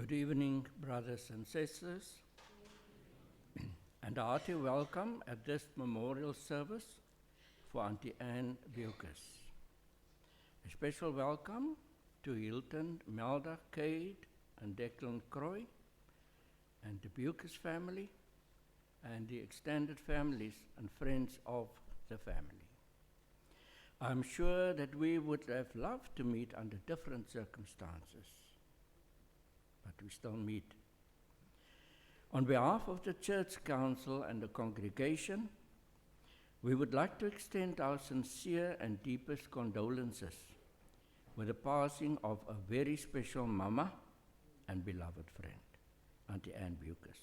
Good evening, brothers and sisters, and a hearty welcome at this memorial service for Auntie Anne Bucas. A special welcome to Hilton, Melda, Kate, and Declan Croy, and the Bucas family, and the extended families and friends of the family. I'm sure that we would have loved to meet under different circumstances, but we still meet. On behalf of the Church Council and the congregation, we would like to extend our sincere and deepest condolences with the passing of a very special mama and beloved friend, Auntie Anne Bucas.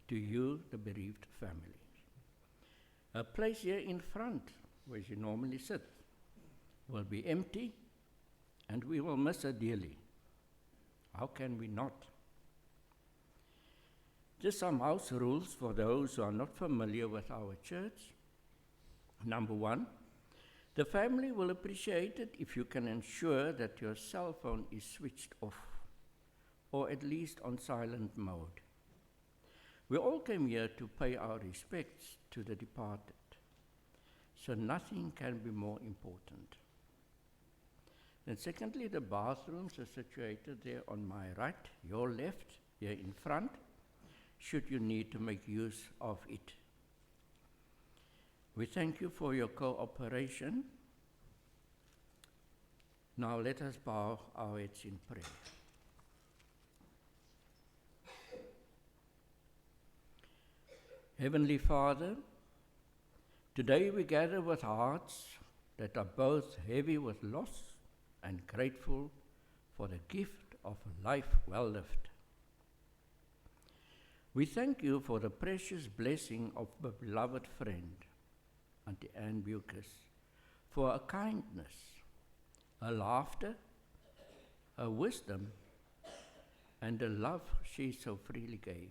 To you, the bereaved family. Her place here in front, where she normally sits, will be empty, and we will miss her dearly. How can we not? Just some house rules for those who are not familiar with our church. Number one, the family will appreciate it if you can ensure that your cell phone is switched off, or at least on silent mode. We all came here to pay our respects to the departed, so nothing can be more important. And secondly, the bathrooms are situated there on my right, your left, here in front, should you need to make use of it. We thank you for your cooperation. Now let us bow our heads in prayer. Heavenly Father, today we gather with hearts that are both heavy with loss and grateful for the gift of a life well lived. We thank you for the precious blessing of a beloved friend, Auntie Anne Bucas, for her kindness, her laughter, her wisdom, and the love she so freely gave.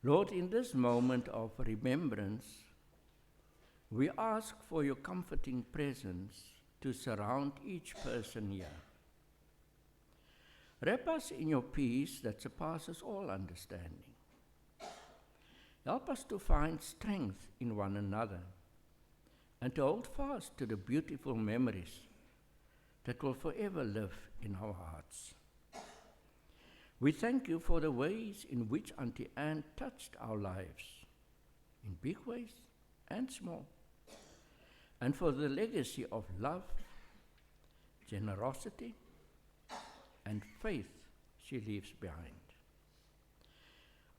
Lord, in this moment of remembrance, we ask for your comforting presence to surround each person here. Wrap us in your peace that surpasses all understanding. Help us to find strength in one another and to hold fast to the beautiful memories that will forever live in our hearts. We thank you for the ways in which Auntie Anne touched our lives, in big ways and small, and for the legacy of love, generosity, and faith she leaves behind.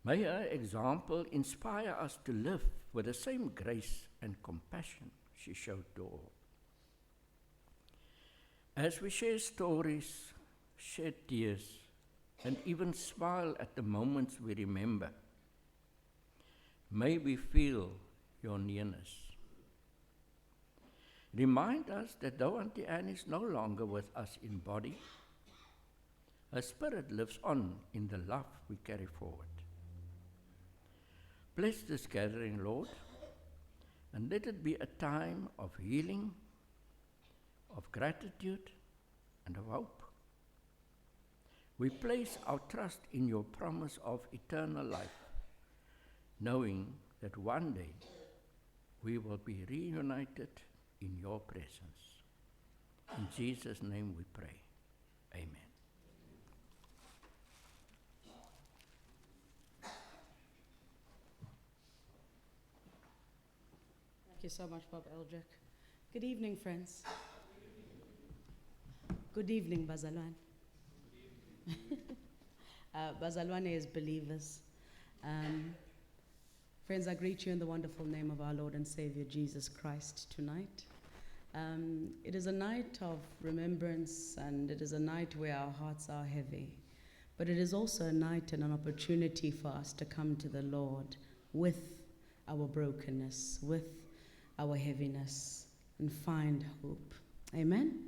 May her example inspire us to live with the same grace and compassion she showed to all. As we share stories, shed tears, and even smile at the moments we remember, may we feel your nearness. Remind us that though Auntie Anne is no longer with us in body, her spirit lives on in the love we carry forward. Bless this gathering, Lord, and let it be a time of healing, of gratitude, and of hope. We place our trust in your promise of eternal life, knowing that one day we will be reunited in your presence. In Jesus' name we pray. Amen. Thank you so much, Bob Eldrick. Good evening, friends. Good evening, Bazalwane. Bazalwane is believers. Friends, I greet you in the wonderful name of our Lord and Savior, Jesus Christ, tonight. It is a night of remembrance, and it is a night where our hearts are heavy. But it is also a night and an opportunity for us to come to the Lord with our brokenness, with our heaviness, and find hope. Amen?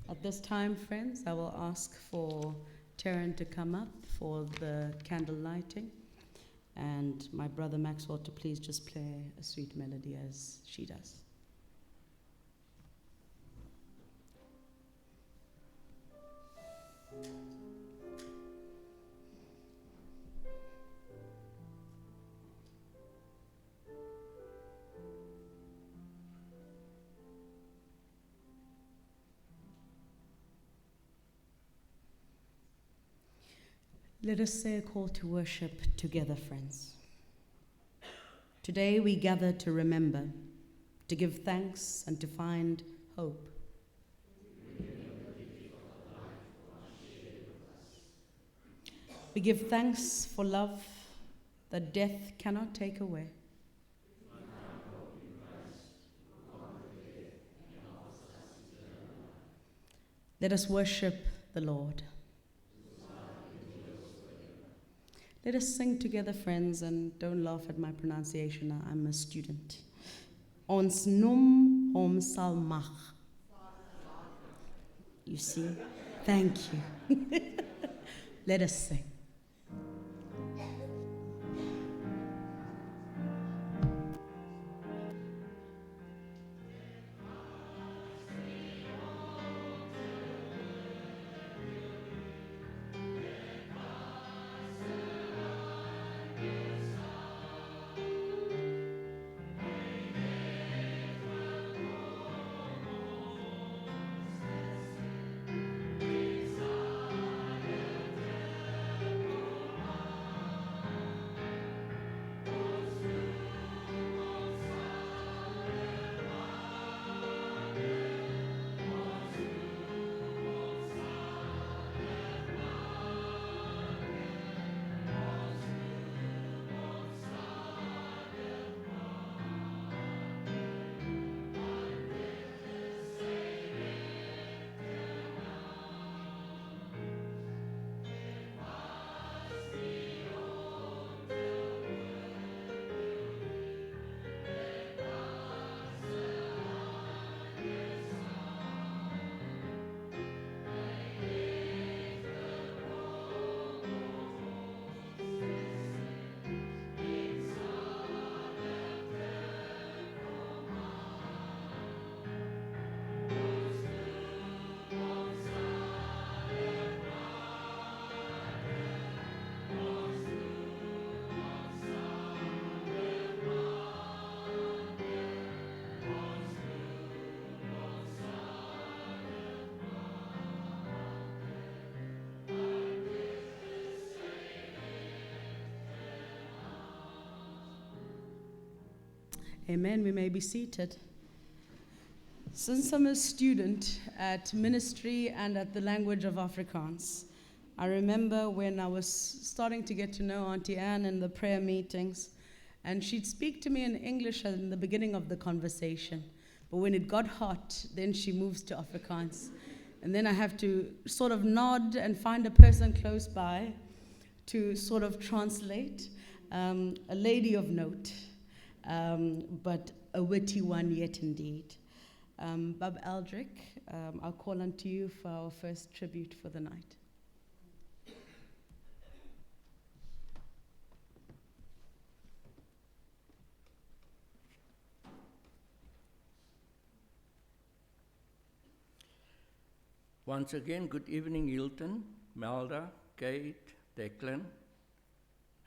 At this time, friends, I will ask for Taryn to come up for the candle lighting, and my brother Maxwell to please just play a sweet melody as she does. Let us say a call to worship together, friends. Today we gather to remember, to give thanks, and to find hope. We give thanks for love that death cannot take away. Let us worship the Lord. Let us sing together, friends, and don't laugh at my pronunciation. I'm a student. Ons noem hom Salmach. You see? Thank you. Let us sing. Amen. We may be seated. Since I'm a student at ministry and at the language of Afrikaans, I remember when I was starting to get to know Auntie Anne in the prayer meetings, and she'd speak to me in English in the beginning of the conversation. But when it got hot, then she moves to Afrikaans. And then I have to sort of nod and find a person close by to sort of translate, a lady of note. But a witty one yet indeed. Bob Aldrich, I'll call on to you for our first tribute for the night. Once again, good evening, Hilton, Melda, Kate, Declan,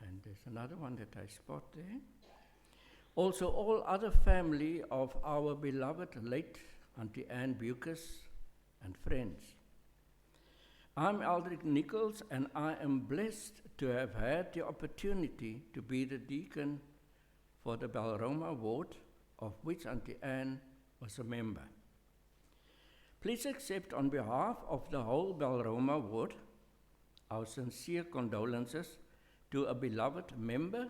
and there's another one that I spot there. Also, all other family of our beloved late Auntie Anne Bucas and friends. I'm Aldrich Nichols, and I am blessed to have had the opportunity to be the deacon for the Belroma ward, of which Auntie Anne was a member. Please accept on behalf of the whole Belroma ward our sincere condolences to a beloved member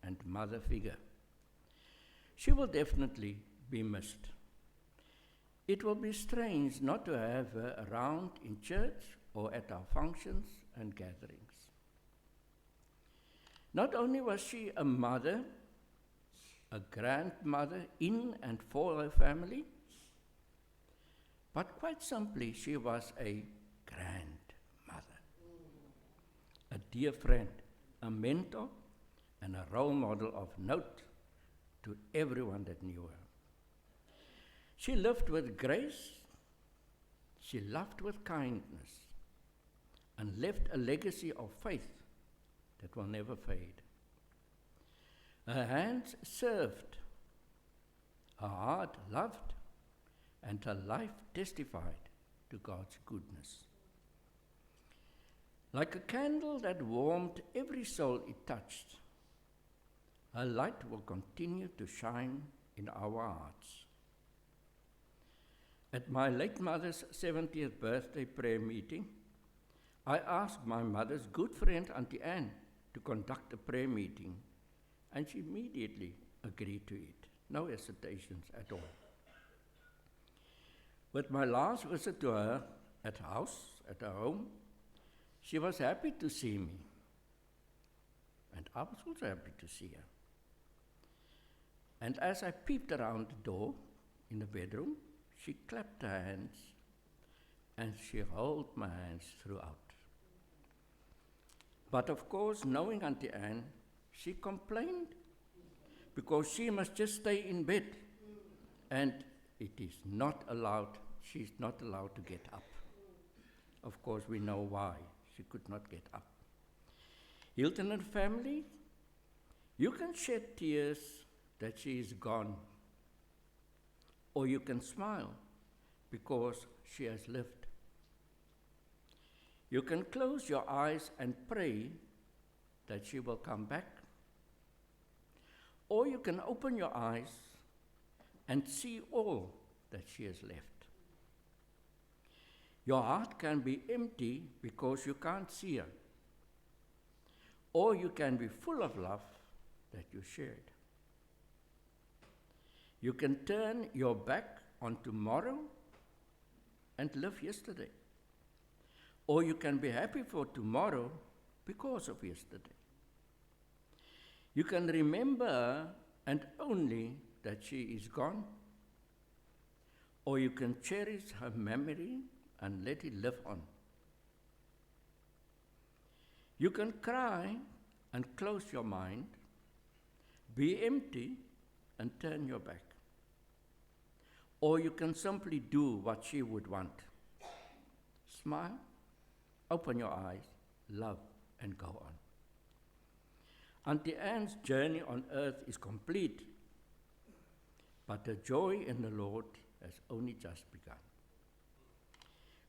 and mother figure. She will definitely be missed. It will be strange not to have her around in church or at our functions and gatherings. Not only was she a mother, a grandmother in and for her family, but quite simply, she was a grandmother, a dear friend, a mentor, and a role model of note to everyone that knew her. She lived with grace, she loved with kindness, and left a legacy of faith that will never fade. Her hands served, her heart loved, and her life testified to God's goodness. Like a candle that warmed every soul it touched, her light will continue to shine in our hearts. At my late mother's 70th birthday prayer meeting, I asked my mother's good friend Auntie Anne to conduct a prayer meeting, and she immediately agreed to it. No hesitations at all. With my last visit to her at her home, she was happy to see me, and I was also happy to see her. And as I peeped around the door in the bedroom, she clapped her hands, and she held my hands throughout. But of course, knowing Auntie Anne, she complained because she must just stay in bed, and it is not allowed, she's not allowed to get up. Of course, we know why she could not get up. Hilton and family, you can shed tears that she is gone, or you can smile because she has lived. You can close your eyes and pray that she will come back, or you can open your eyes and see all that she has left. Your heart can be empty because you can't see her, or you can be full of love that you shared. You can turn your back on tomorrow and live yesterday, or you can be happy for tomorrow because of yesterday. You can remember her and only that she is gone, or you can cherish her memory and let it live on. You can cry and close your mind, be empty and turn your back. Or you can simply do what she would want. Smile, open your eyes, love, and go on. Auntie Anne's journey on earth is complete, but the joy in the Lord has only just begun.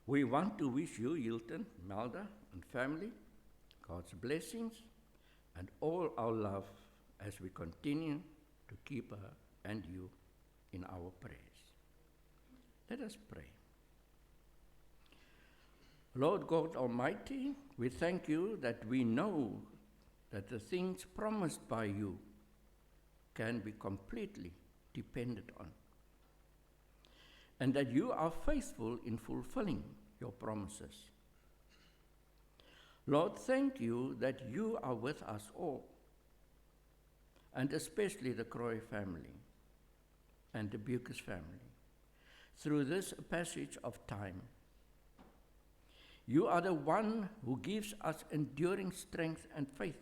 We want to wish you, Hilton, Melda, and family, God's blessings and all our love as we continue to keep her and you in our prayers. Let us pray. Lord God Almighty, we thank you that we know that the things promised by you can be completely depended on, and that you are faithful in fulfilling your promises. Lord, thank you that you are with us all, and especially the Croy family and the Bucas family, through this passage of time. You are the one who gives us enduring strength and faith.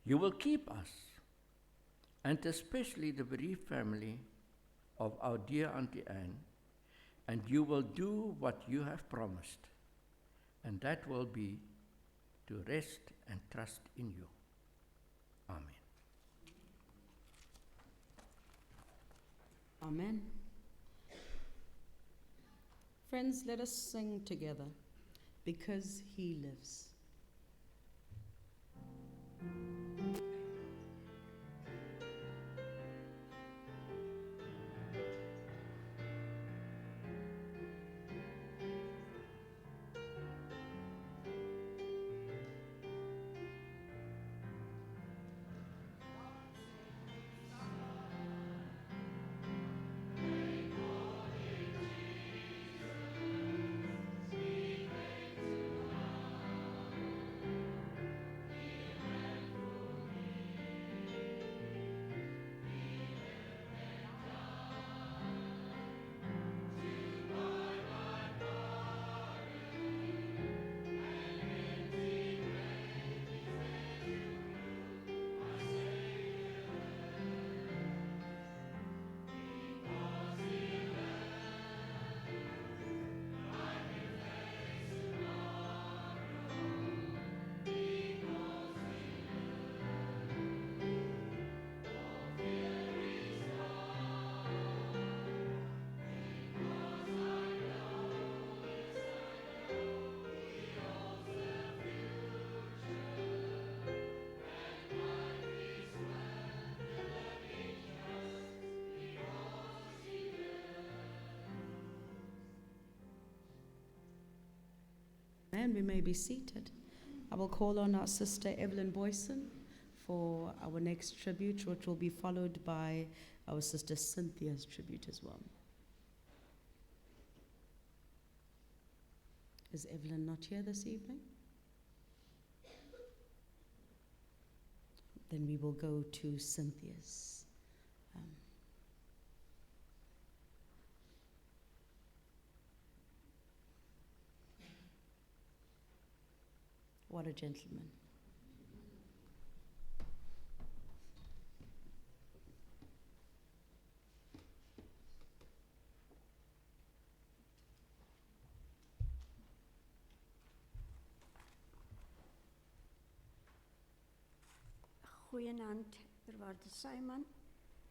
You will keep us, and especially the bereaved family of our dear Auntie Anne, and you will do what you have promised, and that will be to rest and trust in you. Amen. Amen. Friends, let us sing together, Because He Lives. Amen. We may be seated. I will call on our sister Evelyn Boyson for our next tribute, which will be followed by our sister Cynthia's tribute as well. Is Evelyn not here this evening? Then we will go to Cynthia's. What a gentleman. Goeienaand, eerwaarde Simon,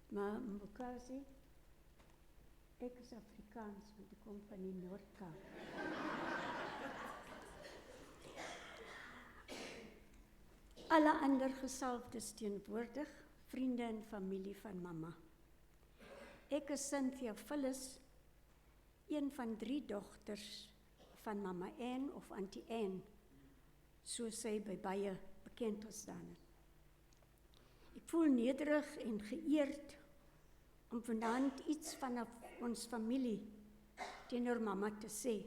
maar Mbokazi. Ek is Afrikaans, want ek kom van die Noord-Kaap. Alle ander gesalfdes teenwoordig, vriende en familie van mamma. Ek is Cynthia Phyllis, een van 3 dogters van mama Anne of Auntie Anne, soos sy by baie bekend gestaan het. Ek voel nederig en geëerd om vanaand iets van ons familie teenoor mamma te sê.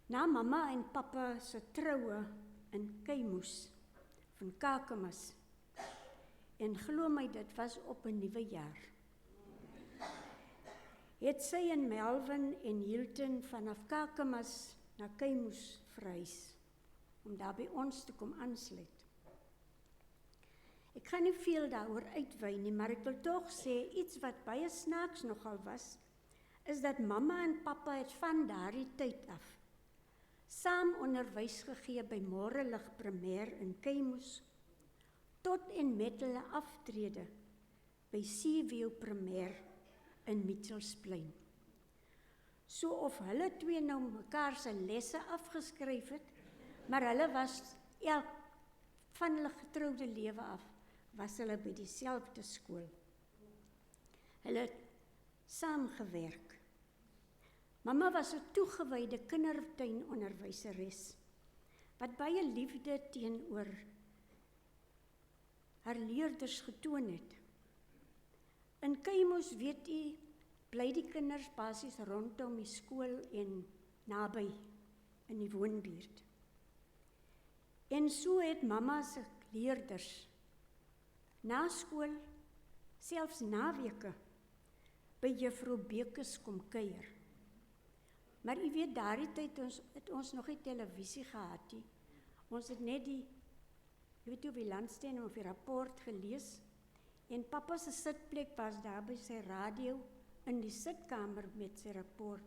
Na mamma en papa se troue in Keimus van Kakamas, en glo my dit was op 'n nuwe jaar, het sy en Melvin en Hilton vanaf Kakamas na Keimus verhuis, om daar by ons te kom aansluit. Ek gaan nie veel daaroor uitwy nie, maar ek wil tog sê, iets wat baie snaaks nogal was, is dat mamma en papa het van daardie tyd af saam onderwys gegee by Morelig Primêr in Keimus, tot en met hulle aftrede by Seaview Primêr in Mitchellsplein. So of hulle twee nou mekaar se lesse afgeskryf het, maar hulle was van hulle getroude lewe af, was hulle by dieselfde skool. Hulle het saamgewerk. Mamma was 'n toegewyde kindertuinonderwyseres, wat baie liefde teenoor haar leerders getoon het. In Keimus, weet u, bly die kinders basies rondom die skool en naby in die woonbuurt. En so het mamma se leerders na skool, selfs naweke, by juffrou Bekes kom kuier. Maar u weet, daardie tyd het ons nog nie televisie gehad nie. Ons het net die landstene of die rapport gelees, en papa se sitplek was daar by sy radio in die sitkamer met sy rapport.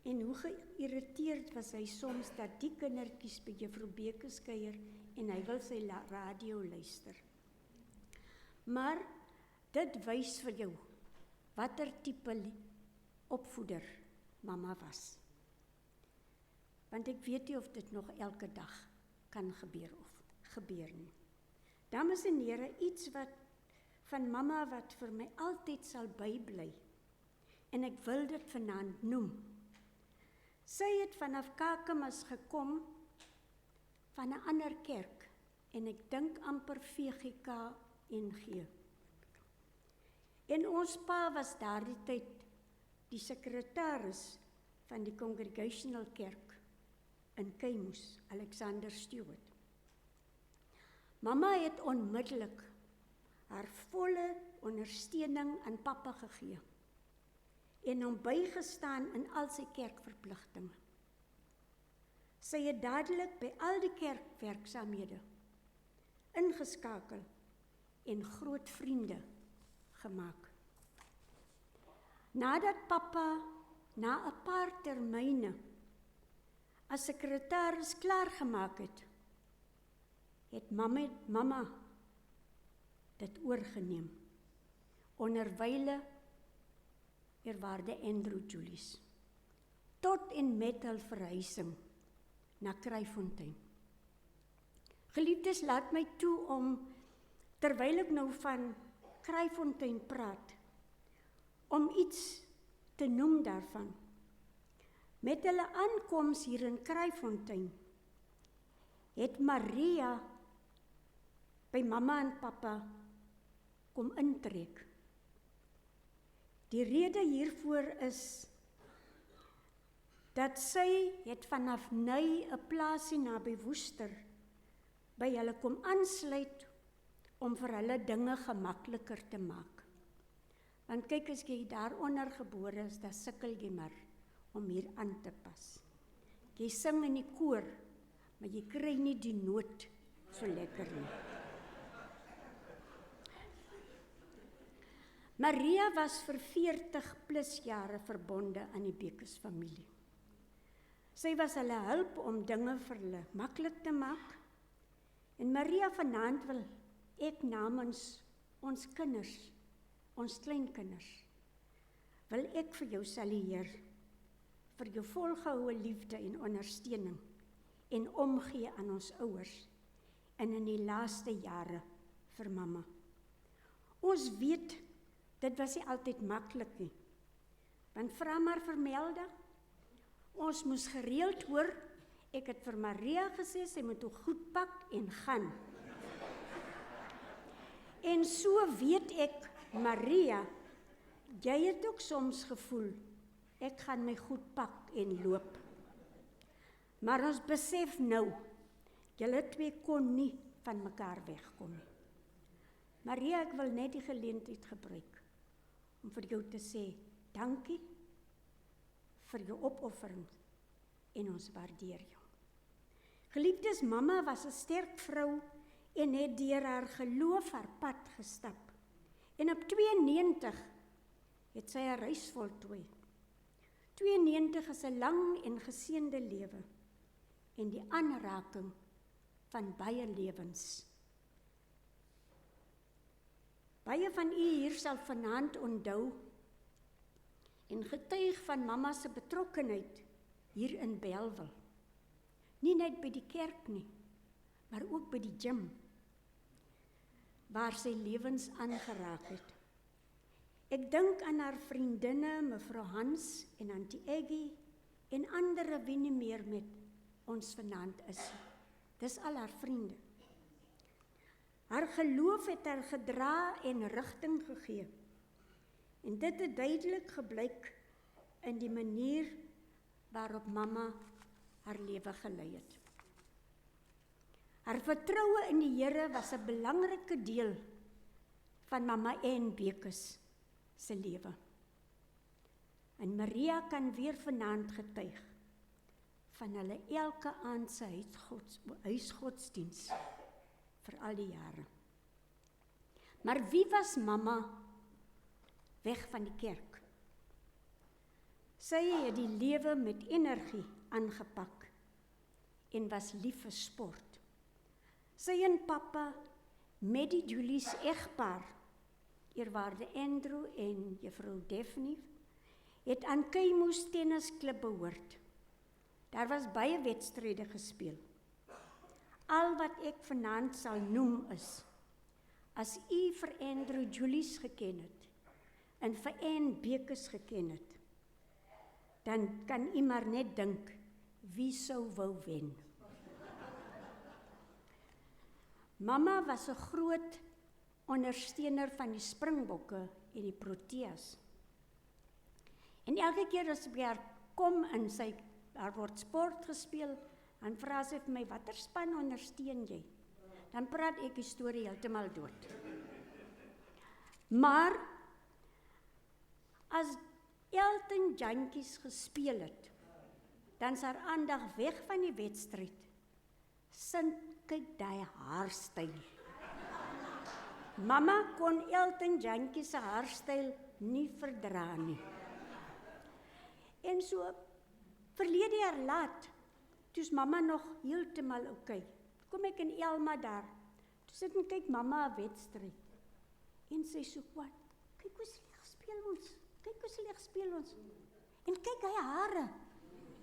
En hoe geïrriteerd was hy soms dat die kindertjies by juffrou Bekes kuier en hy wil sy radio luister. Maar dit wys vir jou watter tipe opvoeder mamma was. Want ek weet nie of dit nog elke dag kan gebeur of gebeur nie. Dames en here, iets van mamma wat vir my altyd sal bybly, en ek wil dit vanaand noem. Sy het vanaf Kakamas gekom van 'n ander kerk, en ek dink amper VGK NG. En ons pa was daardie tyd die sekretaris van die Congregational Kerk in Keimus, Alexander Stewart. Mamma het onmiddellik haar volle ondersteuning aan papa gegee en hom bygestaan in al sy kerkverpligtinge. Sy het dadelik by al die kerkwerksaamhede ingeskakel en groot vriende gemaak. Nadat papa na 'n paar termyne as sekretaris klaargemaak het mamma dit oorgeneem, onder wyle eerwaarde Andrew Julies, tot en met hul verhuising na Kraaifontein. Geliefdes, laat my toe om, terwyl ek nou van Kraaifontein praat, om iets te noem daarvan. Met hulle aankoms hier in Kraaifontein, het Maria by mamma en pappa kom intrek. Die rede hiervoor is dat sy het vanaf Ny 'n plaasie naby Woester by hulle kom aansluit om vir hulle dinge gemakliker te maak. Want kyk, as jy daaronder gebore is, dan sukkel jy maar om hier aan te pas. Jy sing in die koor, maar jy kry nie die noot so lekker nie. Maria was vir 40 plus jare verbonde aan die Bekes familie. Sy was hulle hulp om dinge vir hulle maklik te maak. En Maria, vanaand wil ek namens ons kinders, ons kleinkinders, wil ek vir jou salueer vir jou volgehoue liefde en ondersteuning en omgee aan ons ouers en in die laaste jare vir mamma. Ons weet, dit was nie altyd maklik nie, want vra maar vir Melda, ons moes gereeld hoor, ek het vir Maria gesê, sy moet goed pak en gaan. En so weet ek, Maria, jy het ook soms gevoel, ek gaan my goed pak en loop. Maar ons besef nou, julle twee kon nie van mekaar wegkom nie. Maria, ek wil net die geleentheid gebruik om vir jou te sê, dankie vir jou opoffering en ons waardeer jou. Geliefdes, mamma was 'n sterk vrou en het deur haar geloof haar pad gestap. En op 92 het sy 'n reis voltooi. 92 is 'n lang en geseënde lewe en die aanraking van baie lewens. Baie van u hier sal vanaand onthou en getuig van mamma se betrokkenheid hier in Bellville. Nie net by die kerk nie, maar ook by die gym, waar sy lewens aangeraak het. Ek dink aan haar vriendinne, mevrou Hans en Auntie Eggie, en ander wie nie meer met ons vanaand is. Dis al haar vriende. Haar geloof het haar gedra en rigting gegee. En dit het duidelik geblyk in die manier waarop mamma haar lewe gelei het. Haar vertroue in die Here was 'n belangrike deel van mamma en Bekes se lewe. En Maria kan weer vanaand getuig van hulle elke aand se huisgodsdiens vir al die jare. Maar wie was mamma weg van die kerk? Sy het die lewe met energie aangepak en was lief vir sport. Sy en pappa met die Julies egpaar, eerwaarde Andrew en juffrou Daphne, het aan Keimoes tennisklub behoort. Daar was baie wedstryde gespeel. Al wat ek vanaand sal noem is, as u vir Andrew Julies geken het en vir Ann Bekes geken het, dan kan u maar net dink, wie sou wou wen. Mamma was 'n groot ondersteuner van die Springbokke en die Proteas. En elke keer as ek by haar kom en daar word sport gespeel, dan vra sy vir my, watter span ondersteun jy? Dan praat ek die storie heeltemal dood. Maar as Elton Jantjies gespeel het, dan is haar aandag weg van die wedstryd. Sin, kyk daai haarstyl. Mamma kon Elton Jantjies se haarstyl nie verdra nie. En so, verlede jaar laat, toe is mamma nog heeltemal oukei. Kom ek en Elma daar, toe sit en kyk mamma 'n wedstryd. En sy so kwaad, kyk hoe sleg speel ons, kyk hoe sleg speel ons. En kyk hy hare.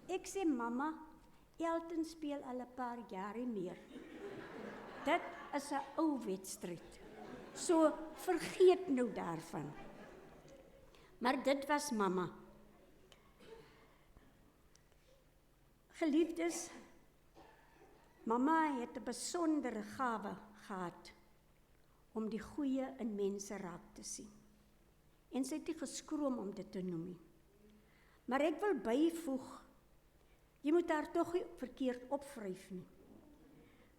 Ek sê, mamma, Elton speel al 'n paar jare meer. Dit is 'n ou wedstryd. So, vergeet nou daarvan. Maar dit was mamma. Geliefdes, mamma het 'n besondere gawe gehad om die goeie in mense raak te sien. En sy het nie geskroom om dit te noem nie. Maar ek wil byvoeg, jy moet haar tog nie verkeerd opvryf nie.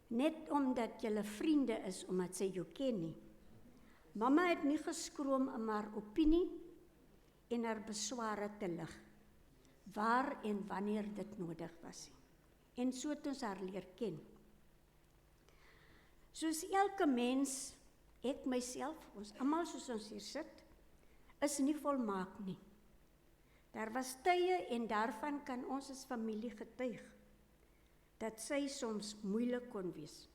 Net omdat julle vriende is, omdat sy jou ken nie. Mamma het nie geskroom om haar opinie en haar besware te lig, waar en wanneer dit nodig was. En so het ons haar leer ken. Soos elke mens, ek myself, ons almal soos ons hier sit, is nie volmaak nie. Daar was tye en daarvan kan ons as familie getuig, dat sy soms moeilik kon wees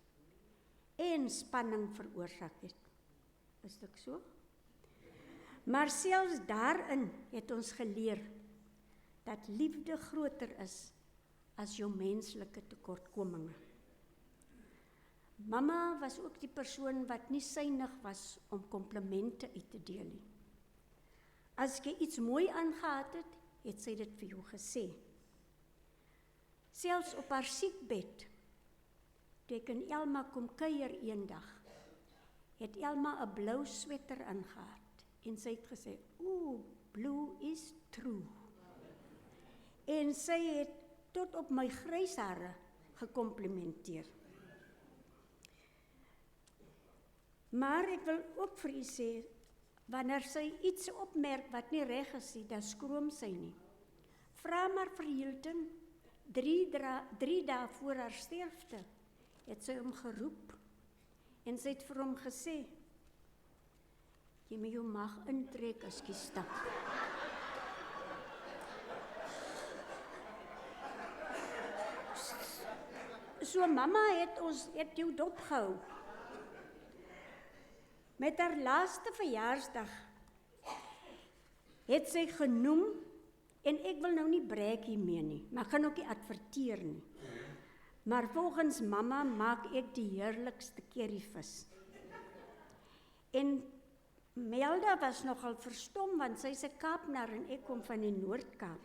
en spanning veroorsaak het. Is dit so? Maar selfs daarin het ons geleer dat liefde groter is as jou menslike tekortkominge. Mamma was ook die persoon wat nie synig was om komplimente uit te deel nie. As jy iets mooi aangehad het, het sy dit vir jou gesê. Selfs op haar siekbed, toe ek in Elma kom kuier eendag, het Elma 'n blou sweter aangehad en sy het gesê, "Ooh, blue is true." En sy het tot op my grys hare gekomplimenteer. Maar ek wil ook vir u sê, wanneer sy iets opmerk wat nie reg is nie, dan skroom sy nie. Vra maar vir Hilton, 3 dae voor haar sterfte, het sy hom geroep en sy het vir hom gesê, jy moet jou mag intrek as jy stap. So mamma het jou dopgehou. Met haar laaste verjaarsdag het sy genoem, en ek wil nou nie breek hiermee nie, maar gaan ook nie adverteer nie. Maar volgens mamma maak ek die heerlikste curryvis. En Melda was nogal verstom, want sy is 'n Kaapnar en ek kom van die Noord-Kaap.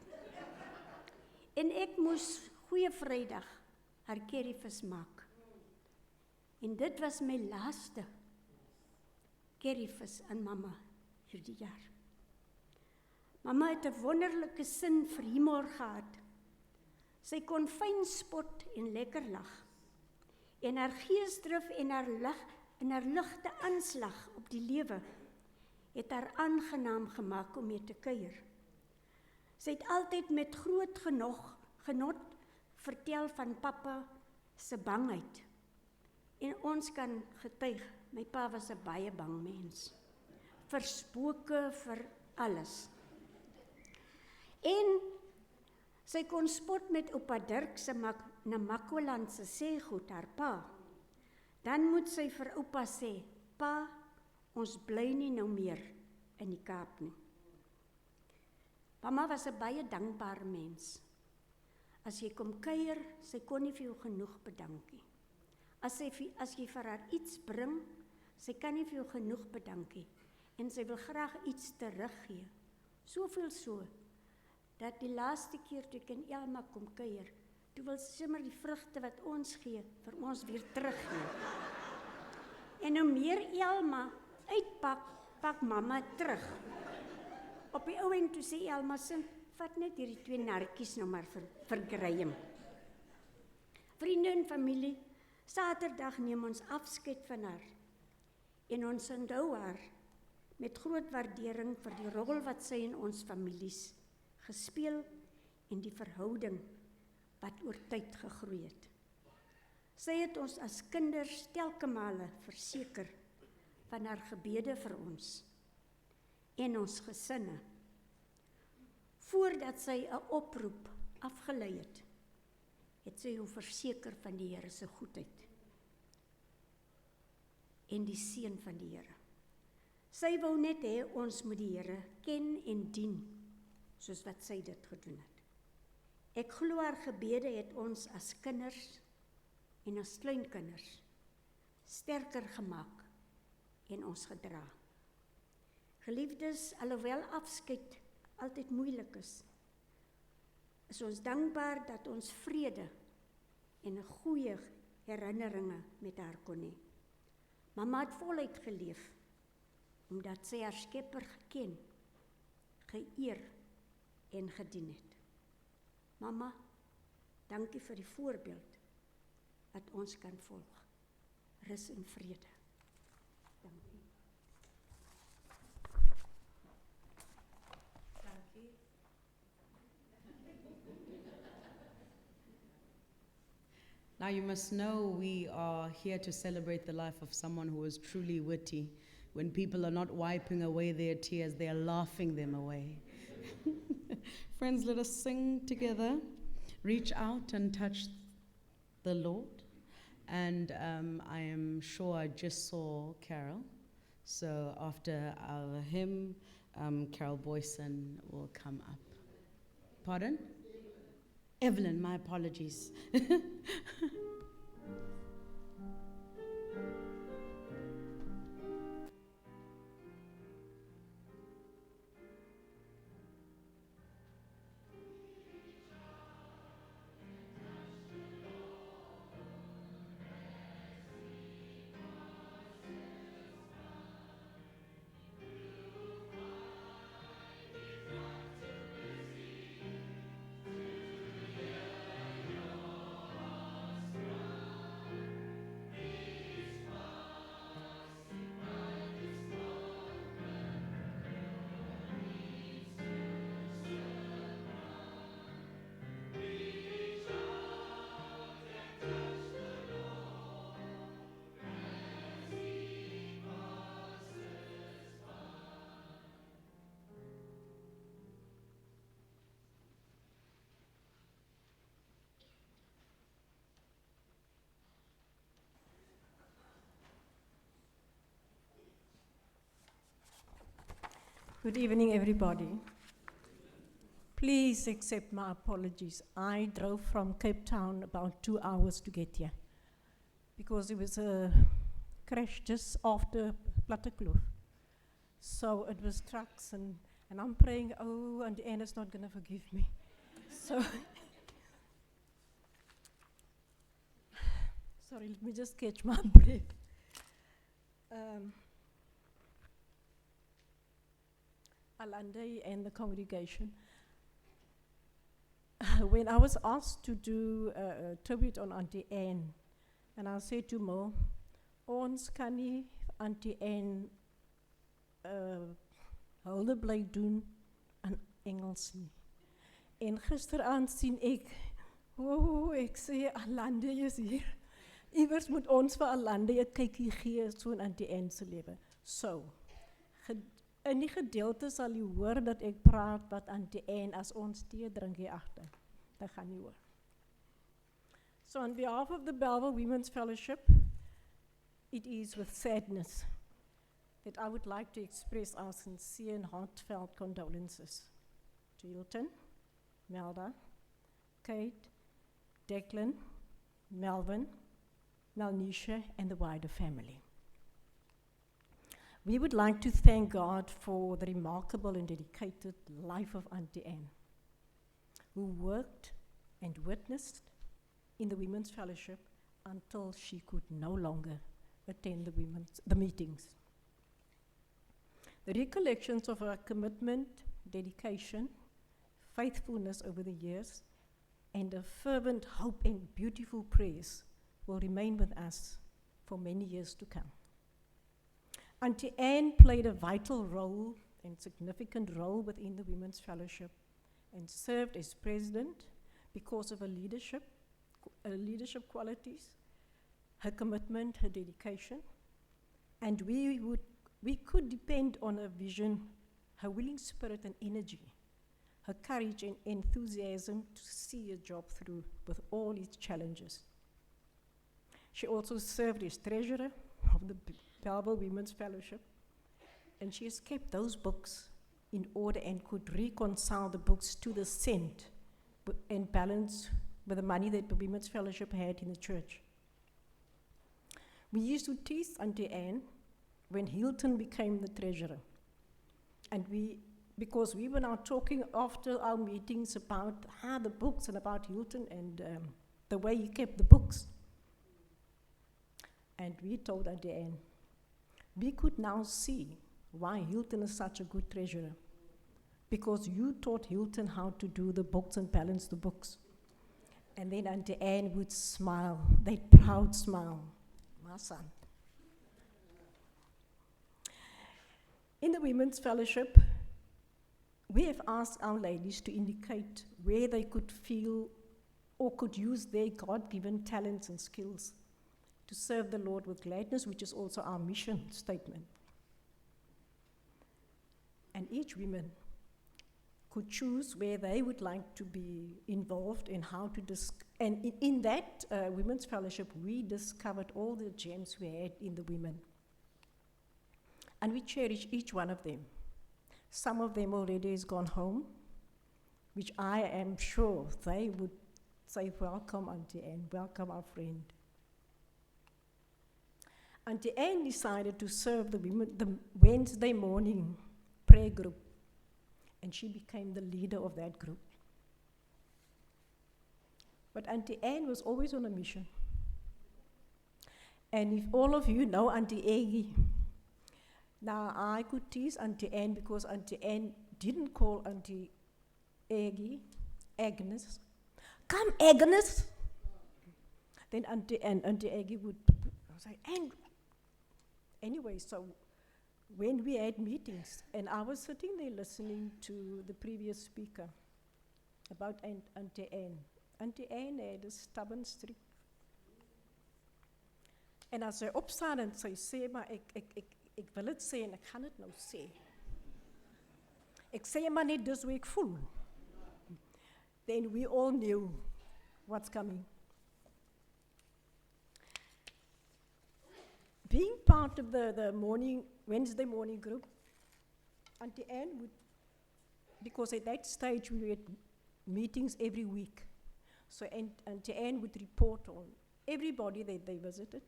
En ek moes Goeie Vrydag haar curryvis maak. En dit was my laaste curryvis aan mamma hierdie jaar. Mamma het 'n wonderlike sin vir humor gehad. Sy kon fyn spot en lekker lag. En haar geesdrif en haar ligte aanslag op die lewe het haar aangenaam gemaak om mee te kuier. Sy het altyd met groot genot vertel van pappa se bangheid. En ons kan getuig, my pa was 'n baie bang mens. Vir spooke, vir alles. En sy kon spot met oupa Dirk se Namakoland se sêgoed, haar pa. Dan moet sy vir oupa sê, pa, ons bly nie nou meer in die Kaap nie. Mamma was 'n baie dankbare mens. As jy kom kuier, sy kon nie vir jou genoeg bedank nie. As jy vir haar iets bring, sy kan nie vir jou genoeg bedank nie. En sy wil graag iets teruggee. Soveel so, dat die laaste keer toe ek in Elma kom kuier, toe wil sy sommer die vrugte wat ons gee, vir ons weer teruggee. En hoe meer Elma uitpak, pak mamma terug. Op die ou end toe sê Elma, vat net hierdie 2 narkies nou maar vir Graham. Vriende en familie, Saterdag neem ons afskeid van haar. En ons onthou haar met groot waardering vir die rol wat sy in ons families gespeel en die verhouding wat oor tyd gegroei het. Sy het ons as kinders telke male verseker van haar gebede vir ons en ons gesinne. Voordat sy 'n oproep afgelei het, het sy hom verseker van die Here se goedheid en die seën van die Here. Sy wou net hê ons moet die Here ken en dien, soos wat sy dit gedoen het. Ek glo haar gebede het ons as kinders en as kleinkinders sterker gemaak en ons gedra. Geliefdes, alhoewel afskeid altyd moeilik is is ons dankbaar dat ons vrede en 'n goeie herinneringe met haar kon hê. Mamma het voluit geleef, omdat sy haar Skepper geken, geëer en gedien het. Mamma, dankie vir die voorbeeld wat ons kan volg. Rus in vrede. Dankie. Now you must know we are here to celebrate the life of someone who is truly witty. When people are not wiping away their tears, they are laughing them away. Friends, let us sing together. Reach out and touch the Lord. And I am sure I just saw Carol. So after our hymn, Carol Boyson will come up. Pardon? Evelyn, my apologies. Good evening, everybody. Please accept my apologies. I drove from Cape Town about 2 hours to get here because it was a crash just after Plattekloof. So it was trucks, and I'm praying, oh, and Anna's not going to forgive me. So, sorry, let me just catch my breath. Alande and the congregation. When I was asked to do a tribute on Auntie Anne, and I said to Mo, ons kan nie Auntie Anne hulde bly doen in Engels nie. En gisteraand sien ek, ek sê Alande is hier. Iewers moet ons vir Alande 'n kykie gee so in Auntie Anne se lewe. So, in die gedeelte sal jy hoor dat ek praat wat Auntie Anne as ons tee drink hier agter. Dat gaan jy hoor. So on behalf of the Bellville Women's Fellowship, it is with sadness that I would like to express our sincere and heartfelt condolences to Hilton, Melda, Kate, Declan, Melvin, Melnisha, and the wider family. We would like to thank God for the remarkable and dedicated life of Auntie Anne, who worked and witnessed in the Women's Fellowship until she could no longer attend the meetings. The recollections of her commitment, dedication, faithfulness over the years, and her fervent hope and beautiful prayers will remain with us for many years to come. Auntie Anne played a vital role and significant role within the Women's Fellowship and served as president because of her leadership qualities, her commitment, her dedication, and we could depend on her vision, her willing spirit and energy, her courage and enthusiasm to see a job through with all its challenges. She also served as treasurer of the Bellville Women's Fellowship, and she has kept those books in order and could reconcile the books to the cent and balance with the money that the Women's Fellowship had in the church. We used to tease Auntie Anne when Hilton became the treasurer, and we because we were now talking after our meetings about the books and about Hilton and the way he kept the books. And we told Auntie Anne, we could now see why Hilton is such a good treasurer. Because you taught Hilton how to do the books and balance the books. And then Auntie Anne would smile, that proud smile. My son. In the Women's Fellowship, we have asked our ladies to indicate where they could feel or could use their God-given talents and skills to serve the Lord with gladness, which is also our mission statement. And each woman could choose where they would like to be involved and how to and in that Women's Fellowship, we discovered all the gems we had in the women. And we cherish each one of them. Some of them already has gone home, which I am sure they would say, welcome, Auntie Anne, welcome our friend. Auntie Anne decided to serve the women the Wednesday morning prayer group, and she became the leader of that group. But Auntie Anne was always on a mission. And if all of you know Auntie Aggie, now I could tease Auntie Anne because Auntie Anne didn't call Auntie Aggie Agnes. Come, Agnes! Then Auntie Aggie would say, Anne. Anyway, so when we had meetings, and I was sitting there listening to the previous speaker about Auntie Anne. Auntie Anne had a stubborn streak. En as sy opstaan en sy sê, maar ek wil het sê en ek gaan het nou sê. Ek sê maar net dis hoe ek voel. Then we all knew what's coming. Being part of the Wednesday morning group, Auntie Anne would, because at that stage we had meetings every week, so Auntie Anne would report on everybody that they visited,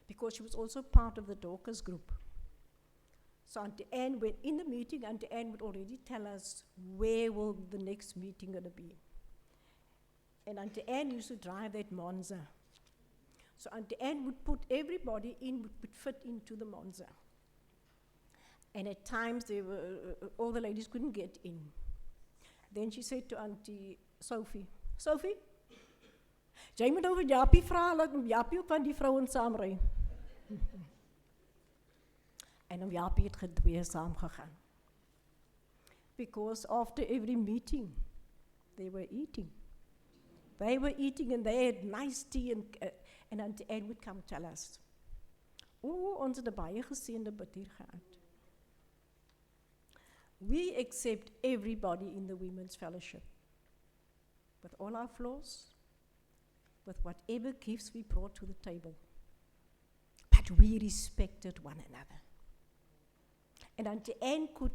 because she was also part of the Dorcas group. So Auntie Anne, when in the meeting, Auntie Anne would already tell us where will the next meeting going to be. And Auntie Anne used to drive that Monza. So Auntie Anne would put everybody in, would fit into the Monza. And at times, all the ladies couldn't get in. Then she said to Auntie Sophie, Sophie, jy moet nou vir Japie vra, laat Japie ook van die vrouens saamry. En Japie het gedwee saamgegaan. Because after every meeting, they were eating. They were eating and they had nice tea and Auntie Anne would come tell us, ons het 'n baie geseënde bid hier gehad. We accept everybody in the Women's Fellowship, with all our flaws, with whatever gifts we brought to the table. But we respected one another. And Auntie Anne could,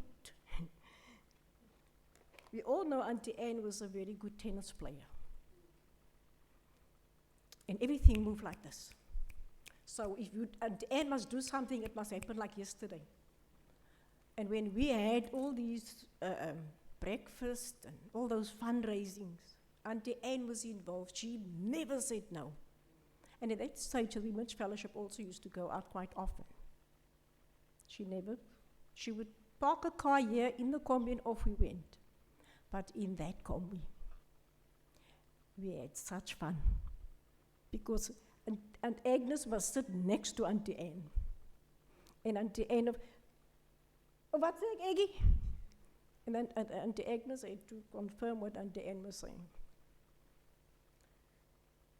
we all know Auntie Anne was a very good tennis player. And everything moved like this. So if Auntie Anne must do something, it must happen like yesterday. And when we had all these breakfast and all those fundraisings, Auntie Anne was involved. She never said no. And at that stage, the Women's Fellowship also used to go out quite often. She would park a car here in the combi and off we went. But in that combi, we had such fun. Because Aunt Agnes was sitting next to Auntie Anne. And Auntie Anne, wat sê ek, Aggie? And then Auntie Agnes had to confirm what Auntie Anne was saying.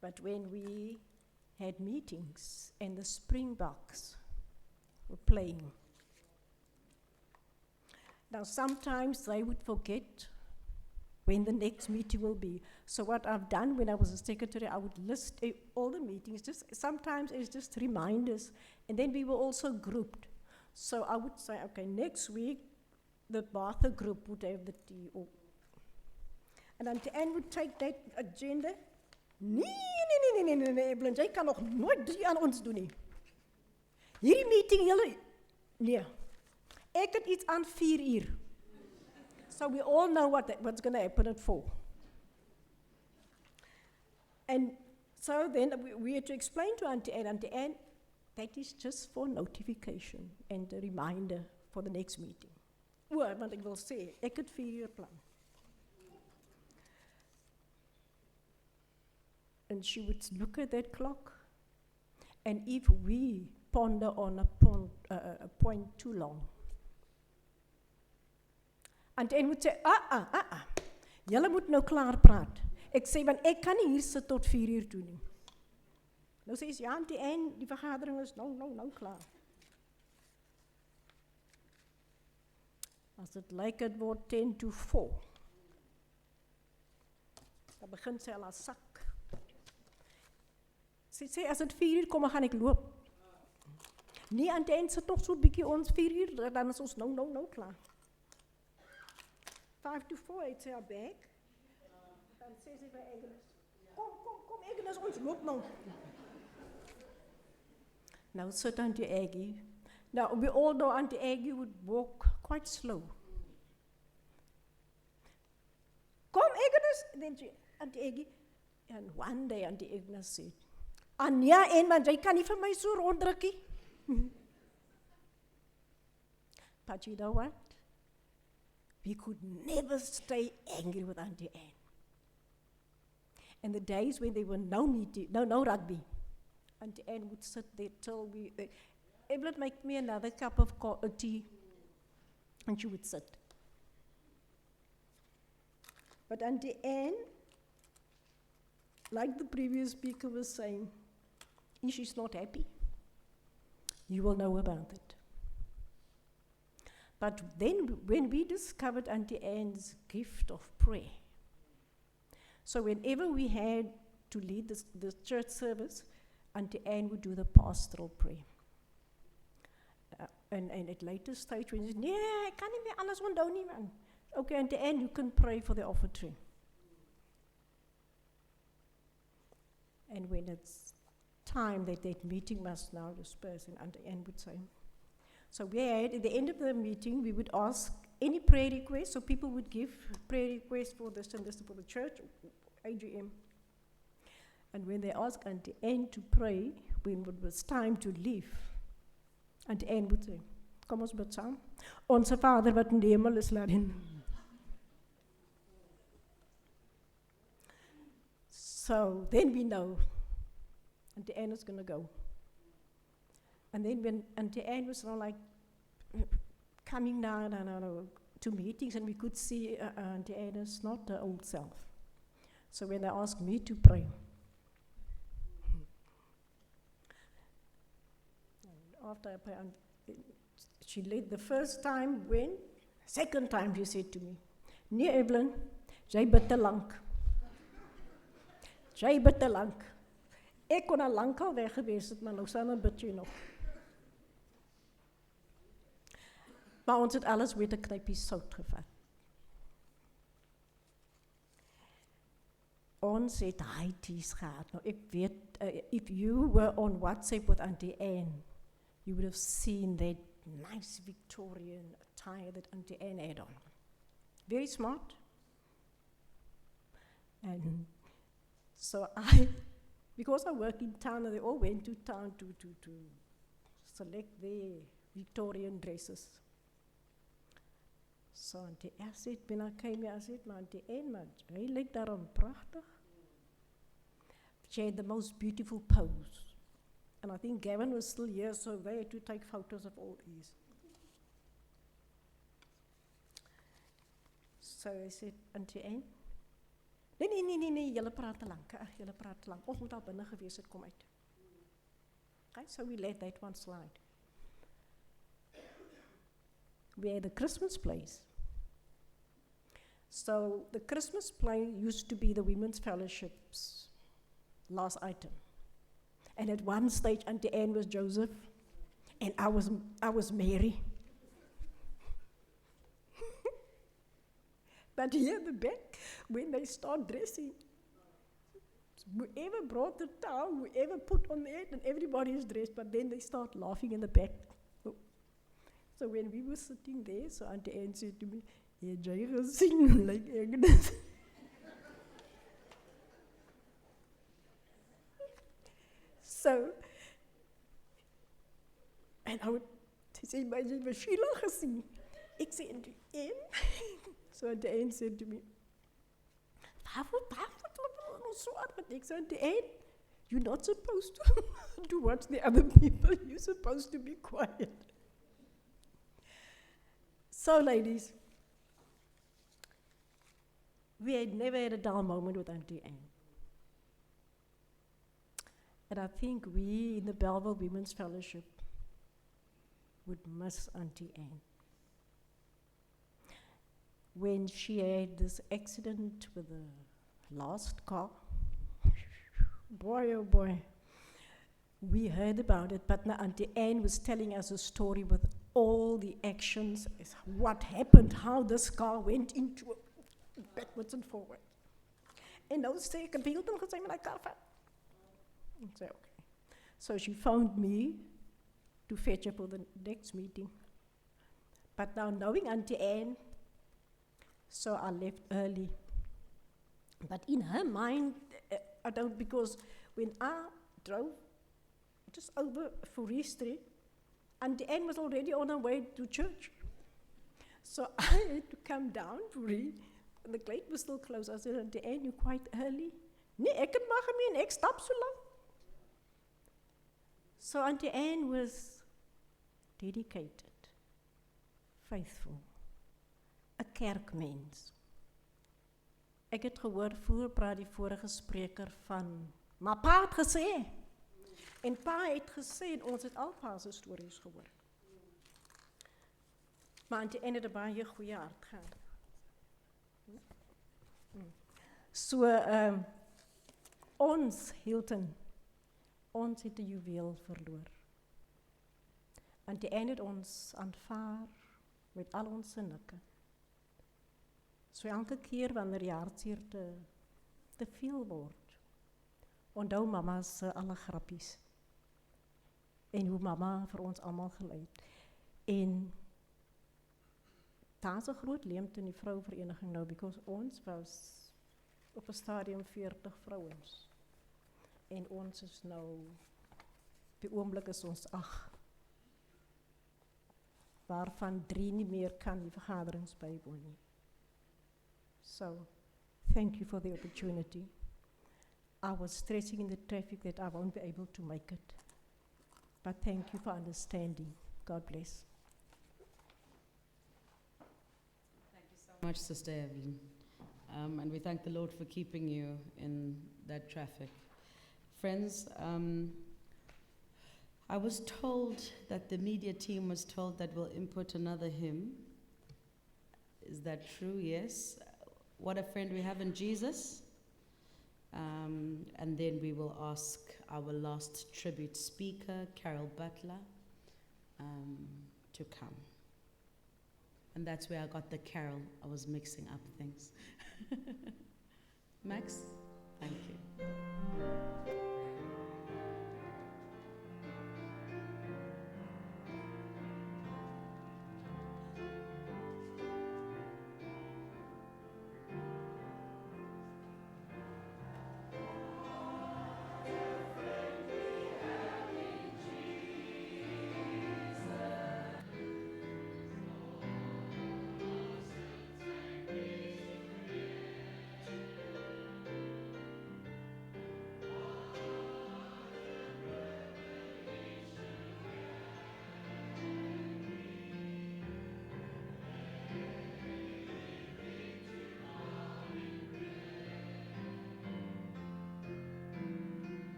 But when we had meetings and the Springboks were playing, now sometimes they would forget when the next meeting will be. So what I've done when I was a secretary, I would list all the meetings, sometimes it's just reminders, and then we were also grouped. So I would say, okay, next week, the Martha group would have the tea. And Auntie Anne would take that agenda. Nee, Evelyn, jy kan nog nooit 3 aan ons doen nie. Hierdie meeting, julle, nee. Ek het iets aan 4 uur. So we all know what's going to happen at 4. And so then we had to explain to Auntie Anne, that is just for notification and a reminder for the next meeting. Want ek wil sê, ek het 4 uur plan. And she would look at that clock, and if we ponder on a point too long, Auntie Anne would say, julle moet nou klaar praat. Ek sê, want ek kan nie hier sit tot 4 uur toe nie. Nou sê sy, ja, Auntie Anne, die vergadering is nou klaar. As dit lyk het word 10 to 4, dan begin sy al haar sak. Sy sê, as dit 4 uur kom, dan gaan ek loop. Nee, Auntie Anne, sit nog so bietjie ons 4 uur, dan is ons nou klaar. 5 to 4 het sy haar bag. Dan sê sy vir Agnes, kom Agnes, ons loop nou. Nou sit Auntie Aggie. Now, we all know Auntie Aggie would walk quite slow. Kom Agnes, then she, Auntie Aggie, and one day Auntie Agnes said, Anja, en man, jy kan nie vir my so ronddrukkie. But you know what? We could never stay angry with Auntie Anne. And the days when there were no rugby, Auntie Anne would sit there till Evelyn make me another cup of tea, and she would sit. But Auntie Anne, like the previous speaker was saying, if she's not happy, you will know about it. But then when we discovered Auntie Anne's gift of prayer, so whenever we had to lead the church service, Auntie Anne would do the pastoral prayer. And at later stage, when she said, nee, ek kan nie meer alles onthou nie, man. Okay, Auntie Anne, you can pray for the offertory. And when it's time that meeting must now disperse, and Auntie Anne would say, so we had, at the end of the meeting, we would ask any prayer requests, so people would give prayer requests for this and this for the church, AGM. And when they asked Auntie Anne to pray, when it was time to leave, Auntie Anne would say, kom ons bid saam. Onse Vader wat in die hemel is, laat in. So then we know Auntie Anne is going to go. And then when Auntie Anne was like coming down to meetings, and we could see Auntie Anne is not her old self. So when they asked me to pray, after I prayed, she led the first time when, second time she said to me, nee Evelyn, jy bid te lank. Jy bid te lank. Ek kon al lank al weg gewees het, maar nou sal dan bid jy nog. Maar ons het alles met 'n knypie sout gevat. Ons het high-teas gehad. Nou ek weet, if you were on WhatsApp with Auntie Anne, you would have seen that nice Victorian attire that Auntie Anne had on. Very smart. And so because I work in town, they all went to town to select their Victorian dresses. So Auntie Anne said, when I came here, I said, maar Auntie Anne, maar jy lyk daarom prachtig. She had the most beautiful pose. And I think Gavin was still here, so they had to take photos of all these. So I said, Auntie Anne, nee, julle praat te lank, julle praat te lank. Ons moet al binne gewees het, kom uit. Okay, so we let that one slide. We had the Christmas plays. So the Christmas play used to be the Women's Fellowship's last item. And at one stage, Auntie Anne was Joseph, and I was Mary. But here at the back, when they start dressing, whoever brought the towel, whoever put on the head, and everybody is dressed, but then they start laughing in the back. So when we were sitting there, so Auntie Anne said to me, Het jy gesien hoe lyk ek dit? So, en sy sê, maar jy het Sheila gesien. Ek sê, en die een? So die een sê to me, waarvoor so aan? Ek sê, die een, you're not supposed to do what the other people, you're supposed to be quiet. So ladies, we had never had a dull moment with Auntie Anne. And I think we in the Belleville Women's Fellowship would miss Auntie Anne. When she had this accident with the last car, boy oh boy, we heard about it, but now Auntie Anne was telling us a story with all the actions, what happened, how this car went into it, backwards and forward. En nou sê ek, "Wie het hom gesê met die kar vat?" Ek sê, okay. So she phoned me to fetch her for the next meeting. But now knowing Auntie Anne, so I left early. But in her mind, I don't, because when I drove just over Fourie Street, Auntie Anne was already on her way to church. So I had to come down Fourie, and the gate was still closed. I said, Auntie Anne, you're quite early. Nee, ek het maar gemeen, ek stap so lang. So Auntie Anne was dedicated, faithful, 'n kerkmens. Ek het gehoor praat die vorige spreker van, maar pa het gesê, en pa het gesê, en ons het al pa se stories gehoor. Maar Auntie Anne het 'n baie goeie hart gehad. So, ons, Hilton, ons het 'n juweel verloor. Auntie Anne het ons aanvaar met al ons sinnikke. So elke keer wanneer die hartseer te veel word, onthou mama se alle grappies. En hoe mama vir ons almal gelei het. En daar's 'n groot leemte in die vrouvereniging nou, because ons was op 'n stadium 40 vrouens. En ons is nou, op die oomblik is ons 8. Waarvan 3 nie meer kan die vergaderings bywoon nie. So, thank you for the opportunity. I was stressing in the traffic that I won't be able to make it. But thank you for understanding. God bless. Much, Sister Evelyn. And we thank the Lord for keeping you in that traffic. Friends, I was told that the media team was told that we'll input another hymn. Is that true? Yes. What a friend we have in Jesus. And then we will ask our last tribute speaker, Carol Butler, to come. And that's where I got the carol. I was mixing up things. Max, thank you.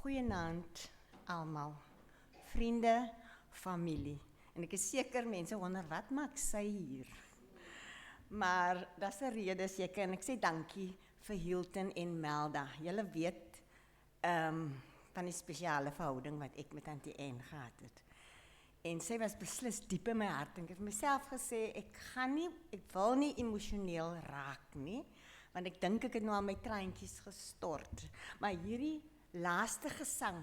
Goeienaand almal, vriende, familie. En ek is seker mense wonder wat maak sy hier. Maar dis 'n rede seker en ek sê dankie vir Hilton en Melda. Julle weet van die spesiale verhouding wat ek met Auntie Anne gehad het. En sy was beslis diep in my hart en ek het vir myself gesê ek wil nie emosioneel raak nie, want ek dink ek het nou al my traantjies gestort. Maar hierdie laaste gesang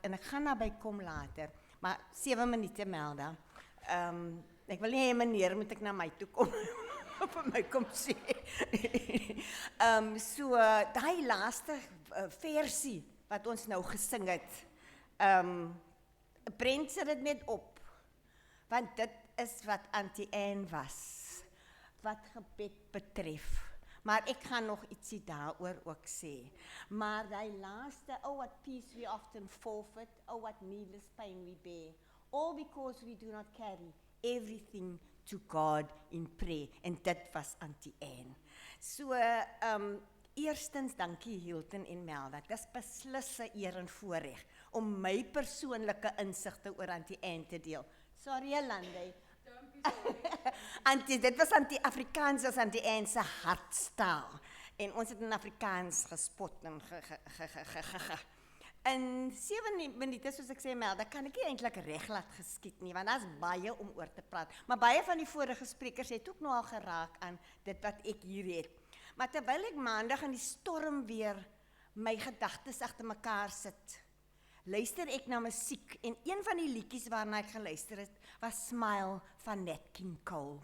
en ek gaan naby kom later, maar 7 minute Melda. Ek wil nie hê meneer moet ek na my toe kom vir my kom sê. So daai laaste versie wat ons nou gesing het, Brent sit dit net op, want dit is wat Auntie Anne was, wat gebed betref. Maar ek gaan nog ietsie daaroor ook sê. Maar die laaste, oh what peace we often forfeit, oh what needless pain we bear, all because we do not carry everything to God in prayer. En dit was Auntie Anne. So, eerstens dankie Hilton en Melda. Dit is beslis 'n eer en voorreg om my persoonlike insigte oor Auntie Anne te deel. Sorry Jolande. Auntie, dit was Afrikaans as Auntie Anne se hartstaal. En ons het in Afrikaans gespot en in 7 minute, soos ek sê Melda, kan ek nie eintlik reg laat geskied nie, want daar's baie om oor te praat. Maar baie van die vorige sprekers het ook nou al geraak aan dit wat ek hier het. Maar terwyl ek maandag in die storm weer my gedagtes agter mekaar sit, luister ek na musiek en een van die liedjies waarna ek geluister het, was Smile van Nat King Cole.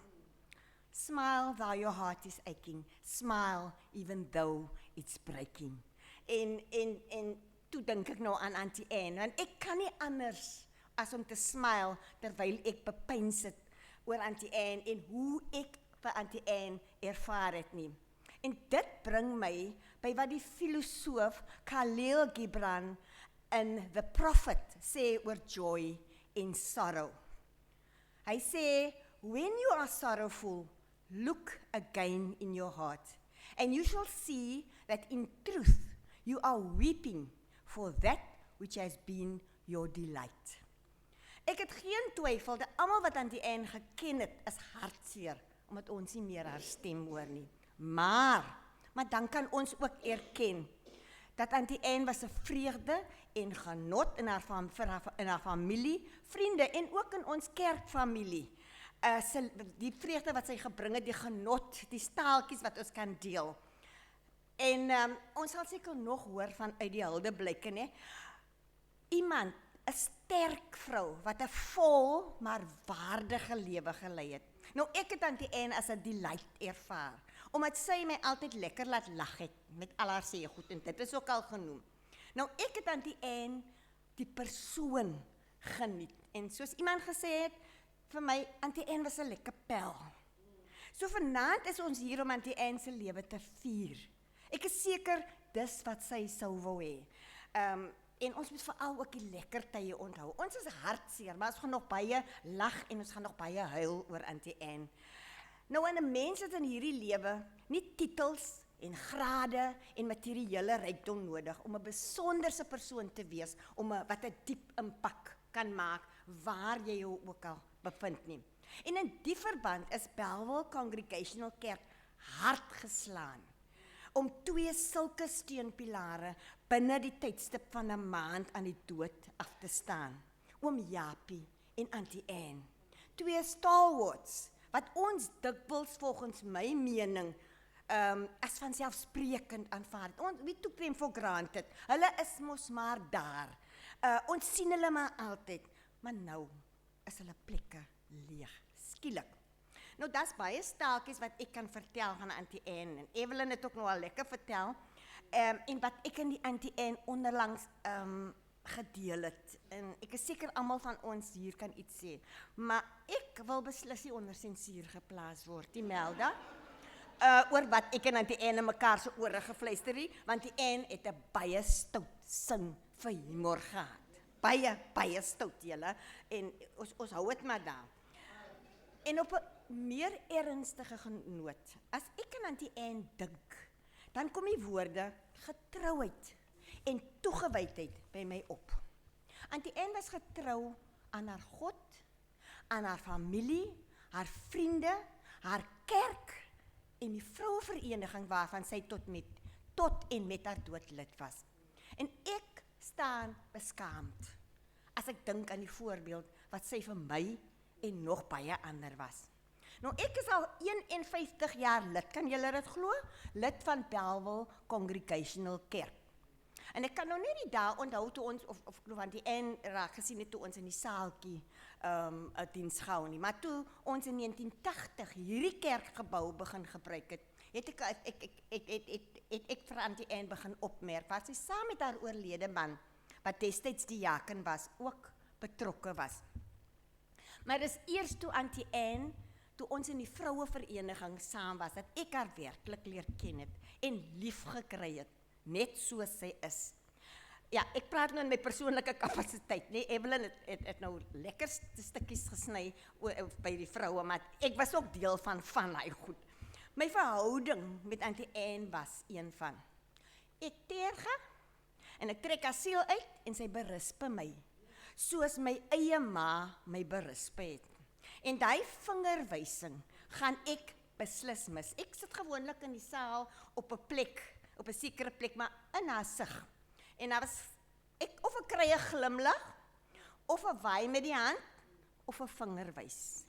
Smile though your heart is aching, smile even though it's breaking. En toe dink ek nou aan Auntie Anne, want ek kan nie anders as om te smile terwyl ek bepeins het oor Auntie Anne en hoe ek vir Auntie Anne ervaar het nie. En dit bring my by wat die filosoof Khalil Gibran in The Prophet sê oor joy en sorrow. Hy sê, when you are sorrowful, look again in your heart, and you shall see that in truth you are weeping for that which has been your delight. Ek het geen twyfel dat almal wat Auntie Anne geken het, is hartseer, omdat ons nie meer haar stem hoor nie. Maar dan kan ons ook erken dat Auntie Anne was 'n vreugde en genot in haar familie, vriende en ook in ons kerkfamilie. Die vreugde wat sy gebring het, die genot, die staaltjies wat ons kan deel. En ons sal seker nog hoor van uit die Huldeblyke, né? Iemand, 'n sterk vrou wat 'n vol maar waardige lewe gelei het. Nou ek het Auntie Anne as 'n delight ervaar, omdat sy my altyd lekker laat lag het met al haar sê goed en dit is ook al genoem. Nou ek het Auntie Anne die persoon geniet en soos iemand gesê het vir my, Auntie Anne was 'n lekker pel. So vanaand is ons hier om Auntie Anne se lewe te vier. Ek is seker dis wat sy sou wou hê. En ons moet veral ook die lekker tye onthou. Ons is hartseer, maar ons gaan nog baie lag en ons gaan nog baie huil oor Auntie Anne. Nou, en 'n mens het in hierdie lewe nie titels en grade en materiële rykdom nodig om 'n besonderse persoon te wees, wat 'n diep impak kan maak waar jy jou ook al bevind nie. En in die verband is Bellville Congregational Kerk hard geslaan om 2 sulke steunpilare binne die tydstip van 'n maand aan die dood af te staan. Oom Japie en Auntie Anne. 2 stalwarts wat ons dikwels volgens my mening as vanselfsprekend aanvaar. We took them for granted. Hulle is mos maar daar. Ons sien hulle maar altyd, maar nou is hulle plekke leeg, skielik. Nou, dat is baie staaltjies wat ek kan vertel van Auntie Anne, en Evelyn het ook nou al lekker vertel, en wat ek en die Auntie Anne onderlangs gedeel het, en ek is seker almal van ons hier kan iets sê, maar ek wil beslis nie onder sensuur geplaas word, die Melda, oor wat ek en Auntie Anne mekaar se ore gefluister het, want die Anne het 'n baie stout sin vir humor gehad. Baie stout julle, en ons hou dit maar daar. En op 'n meer ernstige genoot, as ek aan Auntie Anne dink, dan kom die woorde getrouheid en toegewydheid by my op. Auntie Anne was getrou aan haar God, aan haar familie, haar vriende, haar kerk en die vrouevereniging waarvan sy tot en met haar dood lid was. En ek staan beskaamd as ek dink aan die voorbeeld wat sy vir my en nog baie ander was. Nou ek is al 51 jaar lid, kan julle dit glo? Lid van Bellville Congregational Kerk. En ek kan nou nie die dae onthou toe ons, of glo want die en raak gesien het toe ons in die saaltjie 'n diens gehou nie. Maar toe ons in 1980 hierdie kerkgebou begin gebruik het, het ek vir Auntie Anne begin opmerk, wat sy saam met haar oorlede man, wat destyds die diaken was, ook betrokke was. Maar dis eers toe Auntie Anne, toe ons in die vrouevereniging saam was, dat ek haar werklik leer ken het en lief gekry het, net soos sy is. Ja, ek praat nou in my persoonlike kapasiteit, nee, Evelyn het nou lekker stukkies gesny by die vroue, maar ek was ook deel van hy goed. My verhouding met Auntie Anne was een van, ek terge, en ek trek asiel uit, en sy berisp my, soos my eie ma my berisp het. En die vingerwysing gaan ek beslis mis. Ek sit gewoonlik in die saal op 'n plek, op 'n sekere plek, maar in haar sig. En daar was, of ek kry 'n glimlag, of 'n waai met die hand, of 'n vingerwys.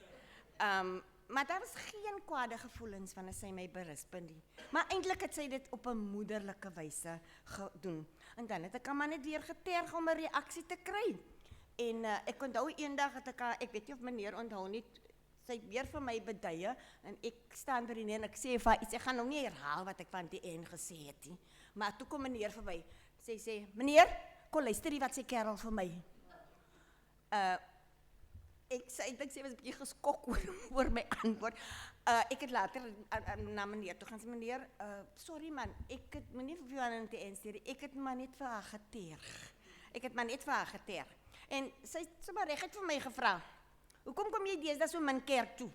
Maar daar was geen kwade gevoelens wanneer sy my berisp nie. Maar eintlik het sy dit op 'n moederlike wyse gedoen. En dan het ek hom net weer geterg om 'n reaksie te kry. En ek onthou eendag het ek weet nie of meneer onthou nie, sy het weer vir my beduie, en ek staan by die neer en ek sê vir iets, ek gaan nou nie herhaal wat ek van die en gesê het nie. Maar toe kom meneer verby, sy sê, meneer, kom luister die wat sy kerel vir my. Ek dink sy was 'n bietjie geskok oor my antwoord. Ek het later na meneer toe gaan sê, meneer, sorry man, ek het my nie vir jou aan te instuur, ek het maar net vir haar geterg. En sy het sommer reguit vir my gevra, hoekom kom jy deesdae so min kerk toe?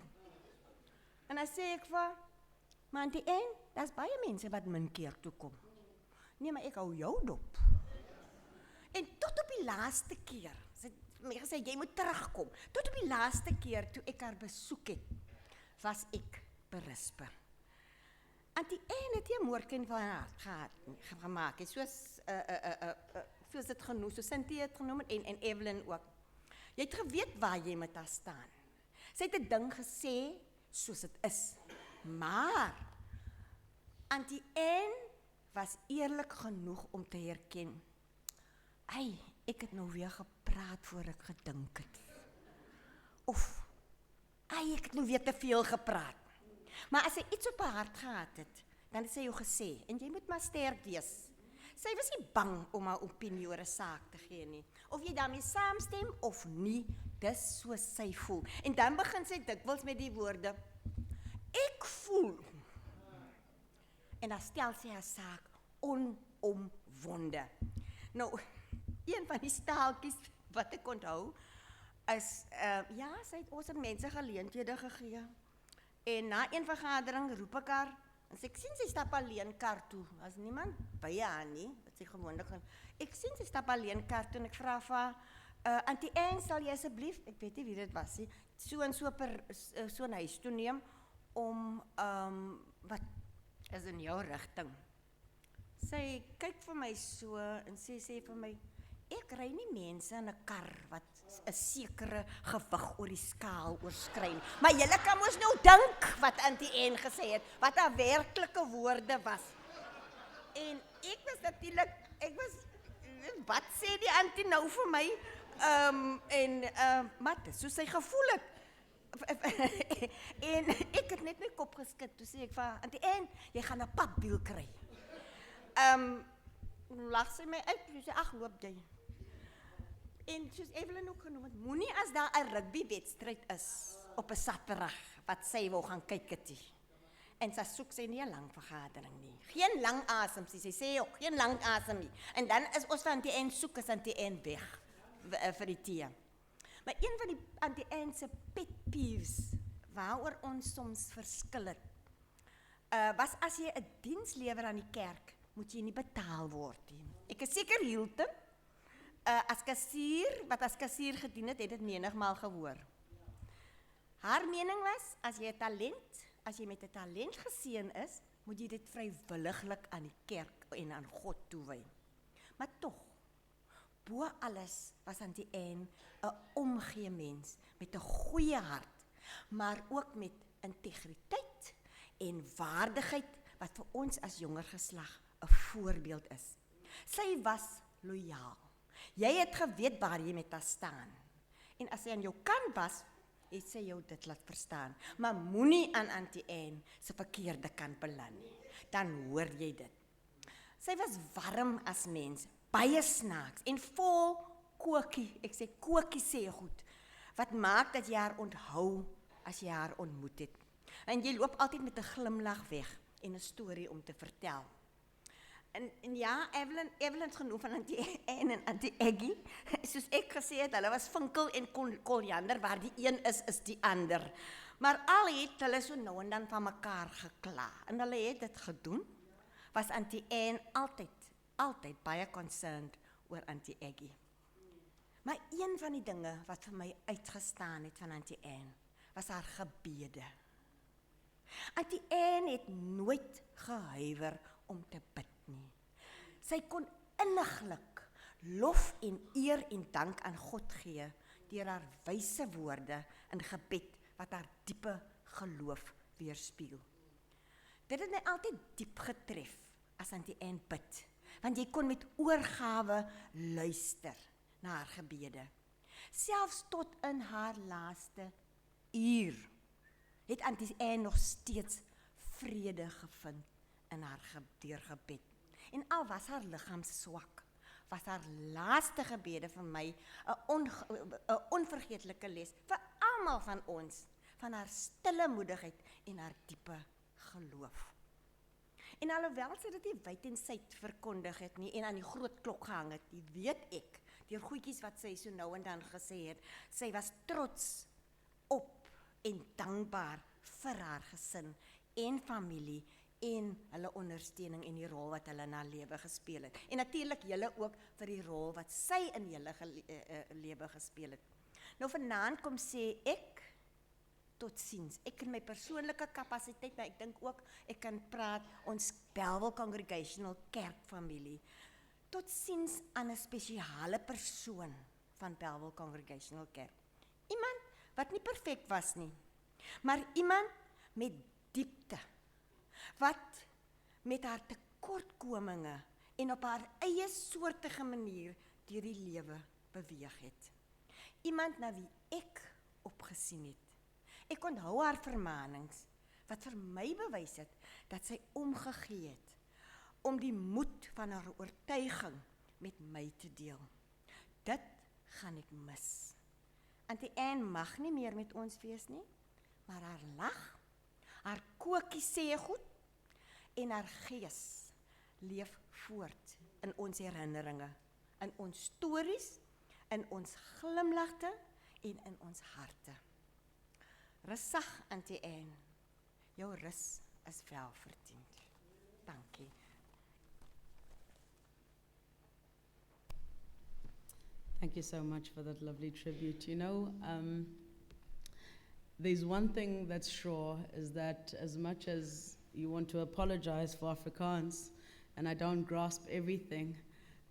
En dan sê ek vir, maar Auntie Anne, daar's baie mense wat min kerk toe kom. Nee, maar ek hou jou dop. En tot op die laaste keer, sy het my gesê, jy moet terugkom. Tot op die laaste keer toe ek haar besoek het, was ek berisp. Auntie Anne het nie 'n moordkind van haar gemaak het, soos dit genoem, soos Cynthia het genoem en Evelyn ook. Jy het geweet waar jy met haar staan. Sy het 'n ding gesê soos dit is. Maar Auntie Anne was eerlik genoeg om te herken. Ek het nou weer gepraat voor ek gedink het. Of ek het nou weer te veel gepraat. Maar as sy iets op haar hart gehad het, dan het sy jou gesê, en jy moet maar sterk wees. Sy was nie bang om haar opinie oor 'n saak te gee nie. Of jy daarmee saamstem of nie, dis soos sy voel. En dan begin sy dikwels met die woorde, ek voel. En dan stel sy haar saak onomwonde. Nou, een van die staaltjies wat ek onthou, is, sy het ons mense geleenthede gegee. En na een vergadering roep ek haar, en ek sien sy stap alleen kar toe, as niemand by haar nie, wat sy gewoonlik gaan. Ek sien sy stap alleen kar toe, en ek vra vir haar, Auntie Anne, sal jy asseblief, ek weet nie wie dit was nie, so en so so 'n huis toe neem, om, wat is in jou rigting. Sy kyk vir my so, en sy sê vir my, ek ry nie mense in 'n kar wat 'n sekere gewig oor die skaal oorskry nie. Maar julle kan mos nou dink wat Auntie Anne gesê het, wat haar werklike woorde was. En ek was natuurlik, wat sê die auntie nou vir my? Maar dis soos sy gevoel het. En ek het net my kop geskit, toe sê ek vir Auntie Anne, jy gaan 'n papwiel kry. Lag sy my uit, sy sê, ag, loop jy. En soos Evelyn ook genoem het, moenie as daar 'n rugbywedstryd is op 'n Saterdag wat sy wou gaan kyk het nie. En sy soek sy nie 'n lang vergadering nie. Geen lang asem, sy sê ook, geen lang asem nie. En dan is ons van Auntie Anne soek, is Auntie Anne weg vir die tee. Maar een van die Auntie Anne se pet peeves, waaroor ons soms verskil het, was as jy 'n diens lewer aan die kerk, moet jy nie betaal word nie. Ek is seker Hilton, as kassier, wat as kassier gedien het, het dit menigmaal gehoor. Haar mening was, as jy met 'n talent geseën is, moet jy dit vrywilliglik aan die kerk en aan God toewy. Maar tog, bo alles was Auntie Anne 'n omgee mens met 'n goeie hart, maar ook met integriteit en waardigheid wat vir ons as jonger geslag 'n voorbeeld is. Sy was lojaal. Jy het geweet waar jy met haar staan. En as sy aan jou kant was, het sy jou dit laat verstaan. Maar moenie aan Auntie Anne se verkeerde kant beland nie. Dan hoor jy dit. Sy was warm as mens, baie snaaks en vol kokie. Ek sê kokie sê goed. Wat maak dat jy haar onthou as jy haar ontmoet het. En jy loop altyd met 'n glimlag weg en 'n storie om te vertel. En ja, Evelyn het genoem van Auntie Anne en Auntie Aggie. Soos ek gesê het, hulle was vinkel en koriander, waar die een is die ander. Maar al het hulle so nou en dan van mekaar gekla. En hulle het dit gedoen, was Auntie Anne altyd baie concerned oor Auntie Aggie. Maar een van die dinge wat vir my uitgestaan het van Auntie Anne, was haar gebede. Auntie Anne het nooit gehuiwer om te bid nie. Sy kon inniglik lof en eer en dank aan God gee deur haar wyse woorde in gebed wat haar diepe geloof weerspieël. Dit het my altyd diep getref as Auntie Anne bid, want jy kon met oorgawe luister na haar gebede. Selfs tot in haar laaste uur het Auntie Anne nog steeds vrede gevind in haar gebed. En al was haar liggaam swak, was haar laaste gebede vir my 'n onvergeetlike les vir almal van ons, van haar stille moedigheid en haar diepe geloof. En alhoewel sy dit nie wyd en suid verkondig het nie en aan die groot klok gehang het, weet ek, deur goedjies wat sy so nou en dan gesê het, sy was trots op en dankbaar vir haar gesin en familie en hulle ondersteuning en die rol wat hulle in haar lewe gespeel het. En natuurlik julle ook vir die rol wat sy in julle lewe gespeel het. Nou vanaand kom sê ek, totsiens. Ek in my persoonlike kapasiteit, maar ek dink ook ek kan praat ons Bellville Congregational Kerkfamilie. Totsiens aan 'n spesiale persoon van Bellville Congregational Kerk. Iemand wat nie perfek was nie, maar iemand met diepte, wat met haar tekortkominge en op haar eie soortige manier deur die lewe beweeg het. Iemand na wie ek opgesien het. Ek onthou haar vermaanings, wat vir my bewys het, dat sy omgegee het, om die moed van haar oortuiging met my te deel. Dit gaan ek mis. Auntie Anne mag nie meer met ons wees nie, maar haar lag, haar kokie sê goed, en haar gees leef voort in ons herinneringe, in ons stories, in ons glimlagte en in ons harte. Rustig, Auntie Anne, jou rus is welverdiend. Dankie. Thank you so much for that lovely tribute. You know, there's one thing that's sure, is that as much as you want to apologize for Afrikaans, and I don't grasp everything,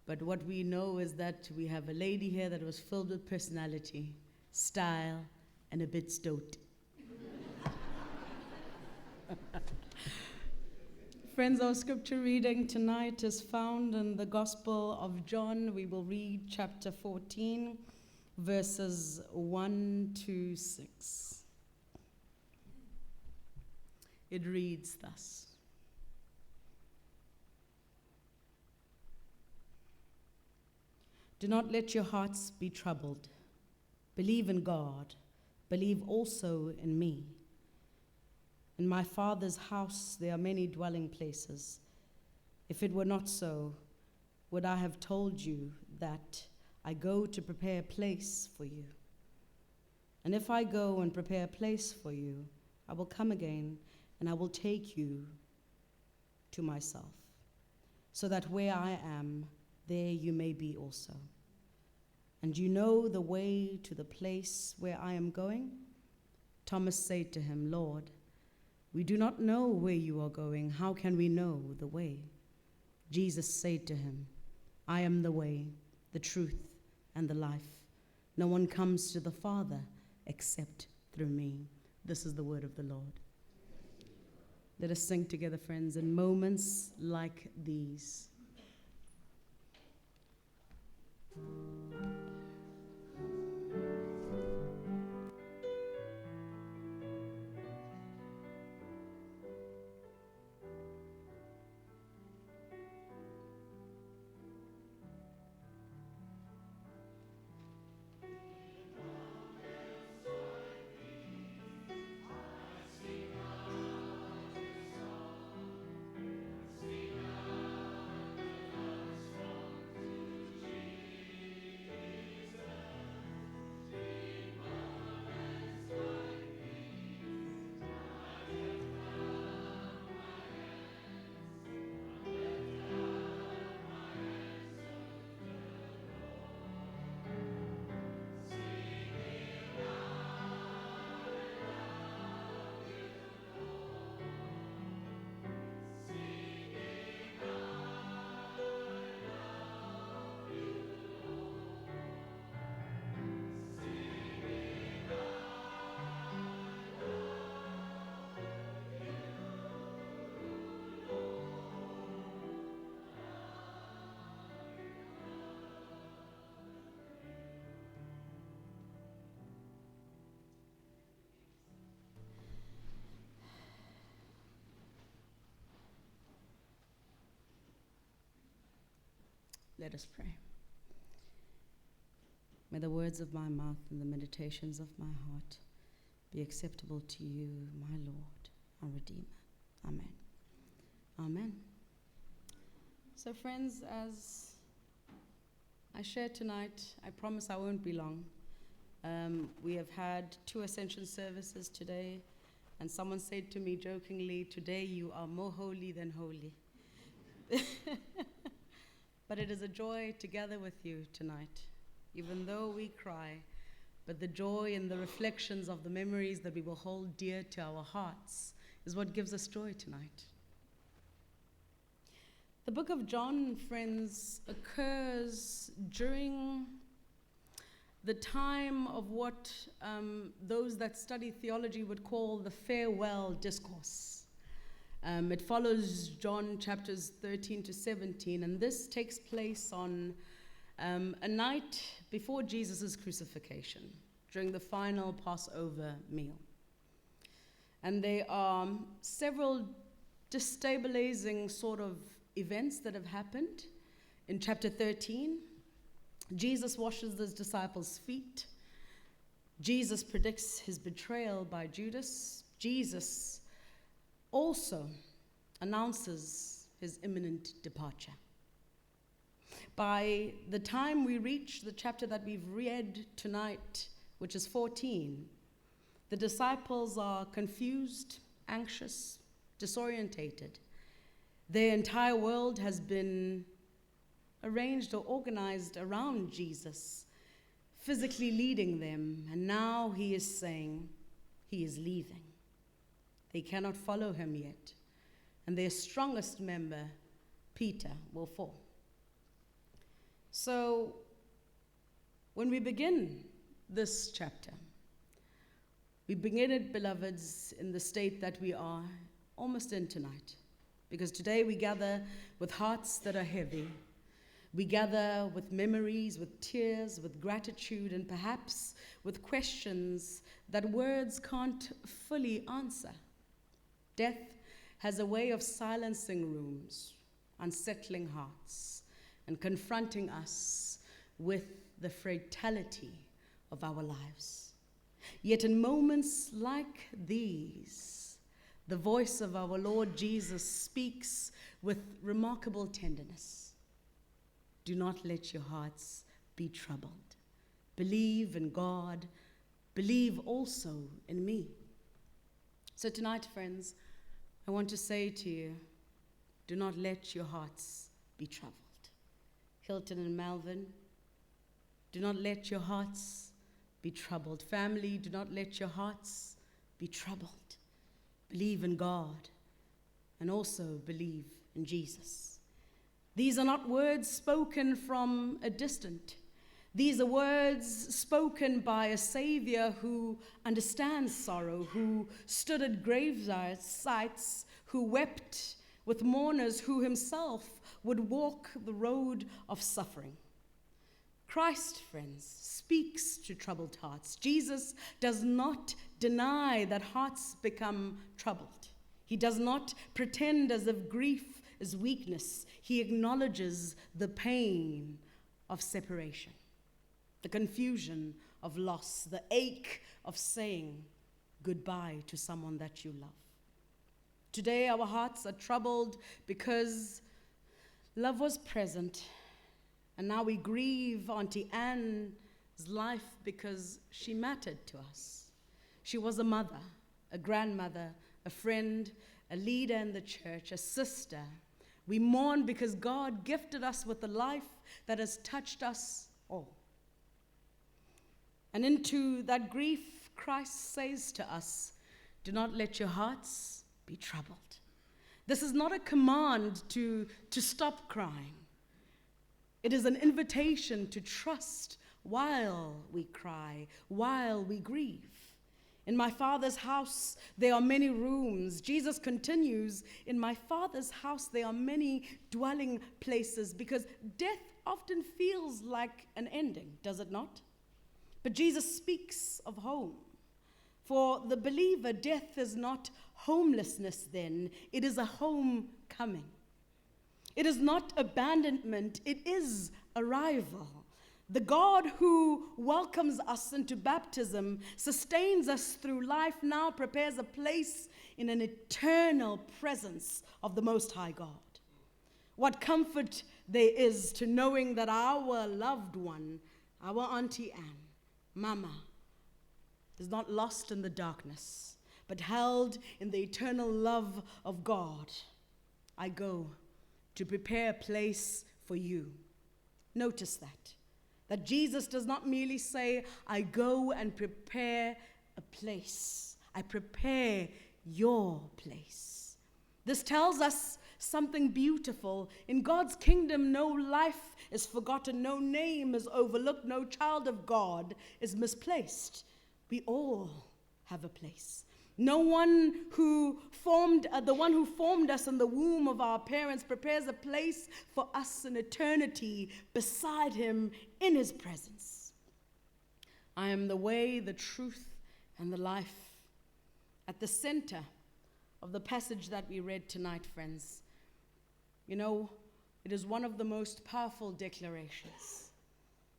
but what we know is that we have a lady here that was filled with personality, style, and a bit stoat. Friends, our scripture reading tonight is found in the Gospel of John. We will read chapter 14, verses 1 to 6. It reads thus. Do not let your hearts be troubled. Believe in God. Believe also in me. In my Father's house there are many dwelling places. If it were not so, would I have told you that I go to prepare a place for you? And if I go and prepare a place for you, I will come again and I will take you to myself, so that where I am, there you may be also. And you know the way to the place where I am going? Thomas said to him, Lord, we do not know where you are going. How can we know the way? Jesus said to him, I am the way, the truth, and the life. No one comes to the Father except through me. This is the word of the Lord. Let us sing together, friends, in moments like these. Let us pray. May the words of my mouth and the meditations of my heart be acceptable to you, my Lord, our Redeemer. Amen. Amen. So, friends, as I share tonight, I promise I won't be long. We have had 2 Ascension services today, and someone said to me jokingly, today you are more holy than holy. But it is a joy to gather with you tonight, even though we cry, but the joy and the reflections of the memories that we will hold dear to our hearts is what gives us joy tonight. The book of John, friends, occurs during the time of what those that study theology would call the farewell discourse. It follows John chapters 13 to 17, and this takes place on a night before Jesus' crucifixion, during the final Passover meal. And there are several destabilizing sort of events that have happened. In chapter 13, Jesus washes his disciples' feet. Jesus predicts his betrayal by Judas. Jesus also announces his imminent departure. By the time we reach the chapter that we've read tonight, which is 14, the disciples are confused, anxious, disorientated. Their entire world has been arranged or organized around Jesus, physically leading them, and now he is saying he is leaving. They cannot follow him yet, and their strongest member, Peter, will fall. So, when we begin this chapter, we begin it, beloveds, in the state that we are almost in tonight, because today we gather with hearts that are heavy. We gather with memories, with tears, with gratitude, and perhaps with questions that words can't fully answer. Death has a way of silencing rooms, unsettling hearts, and confronting us with the frailty of our lives. Yet in moments like these, the voice of our Lord Jesus speaks with remarkable tenderness. Do not let your hearts be troubled. Believe in God. Believe also in me. So tonight, friends, I want to say to you, do not let your hearts be troubled. Hilton and Melvin, do not let your hearts be troubled. Family, do not let your hearts be troubled. Believe in God and also believe in Jesus. These are not words spoken from a distant. These are words spoken by a Savior who understands sorrow, who stood at grave sites, who wept with mourners, who himself would walk the road of suffering. Christ, friends, speaks to troubled hearts. Jesus does not deny that hearts become troubled. He does not pretend as if grief is weakness. He acknowledges the pain of separation, the confusion of loss, the ache of saying goodbye to someone that you love. Today, our hearts are troubled because love was present, and now we grieve Auntie Anne's life because she mattered to us. She was a mother, a grandmother, a friend, a leader in the church, a sister. We mourn because God gifted us with a life that has touched us all. And into that grief, Christ says to us, do not let your hearts be troubled. This is not a command to stop crying. It is an invitation to trust while we cry, while we grieve. In my Father's house, there are many rooms. Jesus continues, in my Father's house, there are many dwelling places, because death often feels like an ending, does it not? But Jesus speaks of home. For the believer, death is not homelessness then, it is a homecoming. It is not abandonment, it is arrival. The God who welcomes us into baptism, sustains us through life, now prepares a place in an eternal presence of the Most High God. What comfort there is to knowing that our loved one, our Auntie Anne, Mama, is not lost in the darkness, but held in the eternal love of God. I go to prepare a place for you. Notice that Jesus does not merely say, I go and prepare a place. I prepare your place. This tells us something beautiful. In God's kingdom, no life is forgotten, no name is overlooked, no child of God is misplaced. We all have a place. No one who the one who formed us in the womb of our parents prepares a place for us in eternity beside him in his presence. I am the way, the truth, and the life. At the center of the passage that we read tonight, friends, it is one of the most powerful declarations.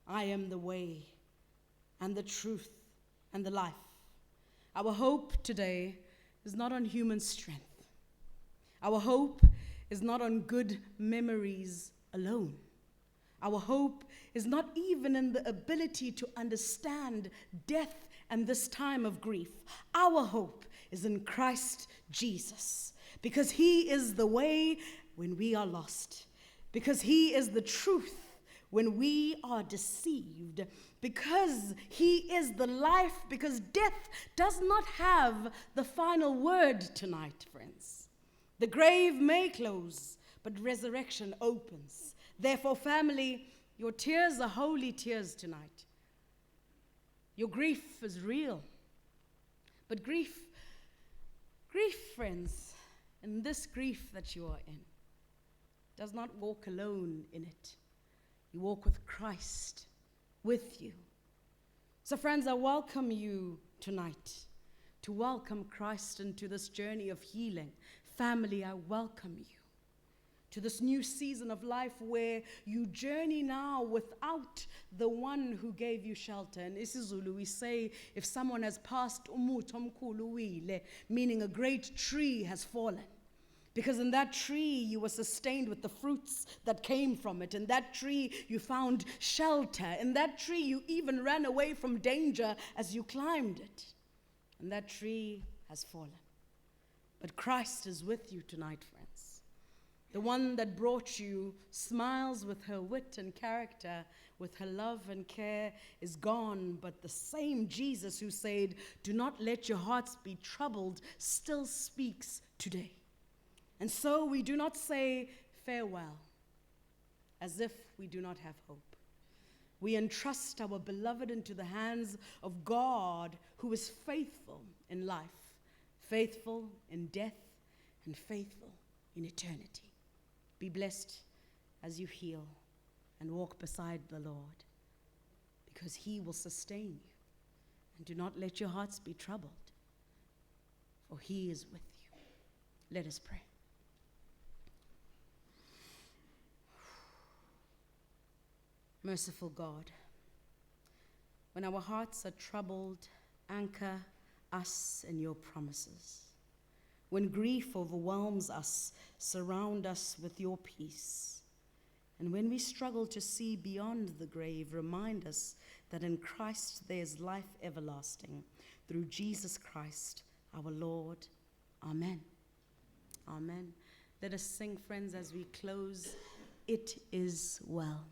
I am the way and the truth and the life. Our hope today is not on human strength. Our hope is not on good memories alone. Our hope is not even in the ability to understand death and this time of grief. Our hope is in Christ Jesus, because he is the way when we are lost, because he is the truth when we are deceived, because he is the life, because death does not have the final word tonight, friends. The grave may close, but resurrection opens. Therefore, family, your tears are holy tears tonight. Your grief is real. But grief, friends, and this grief that you are in, does not walk alone in it. You walk with Christ with you. So friends, I welcome you tonight to welcome Christ into this journey of healing. Family, I welcome you to this new season of life where you journey now without the one who gave you shelter. In isiZulu, we say, if someone has passed, meaning a great tree has fallen. Because in that tree, you were sustained with the fruits that came from it. In that tree, you found shelter. In that tree, you even ran away from danger as you climbed it. And that tree has fallen. But Christ is with you tonight, friends. The one that brought you smiles with her wit and character, with her love and care, is gone. But the same Jesus who said, "Do not let your hearts be troubled," still speaks today. And so we do not say farewell as if we do not have hope. We entrust our beloved into the hands of God, who is faithful in life, faithful in death, and faithful in eternity. Be blessed as you heal and walk beside the Lord, because He will sustain you. And do not let your hearts be troubled, for He is with you. Let us pray. Merciful God, when our hearts are troubled, anchor us in your promises. When grief overwhelms us, surround us with your peace. And when we struggle to see beyond the grave, remind us that in Christ there is life everlasting, through Jesus Christ our Lord. Amen. Amen. Let us sing, friends, as we close, "It is well."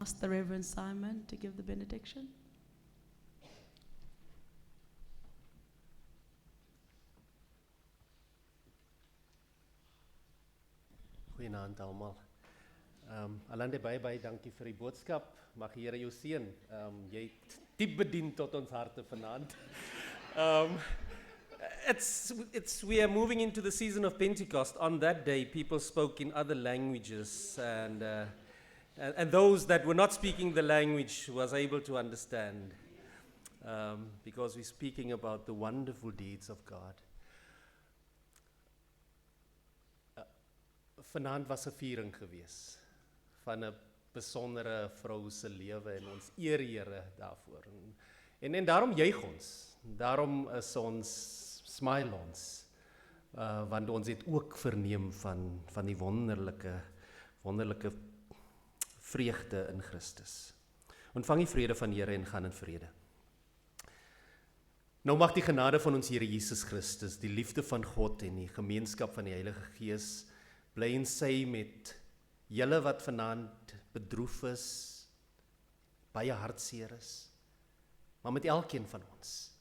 Ask the Reverend Simon to give the benediction. Goeienaand almal. Alande, baie dankie vir die boodskap. Mag die Here jou seën. Jy het diep bedien tot ons harte vanaand. We are moving into the season of Pentecost. On that day, people spoke in other languages, and those that were not speaking the language was able to understand, because we're speaking about the wonderful deeds of God. Vanaand was 'n viering gewees van 'n besondere vrou se lewe en ons eer die Here daarvoor. En daarom juig ons. Daarom is ons smile ons. Want ons het ook verneem van die wonderlike vreugde in Christus. Ontvang die vrede van die Here en gaan in vrede. Nou mag die genade van ons Here Jesus Christus, die liefde van God en die gemeenskap van die Heilige Gees bly en sy met julle wat vanaand bedroef is, baie hartseer is, maar met elkeen van ons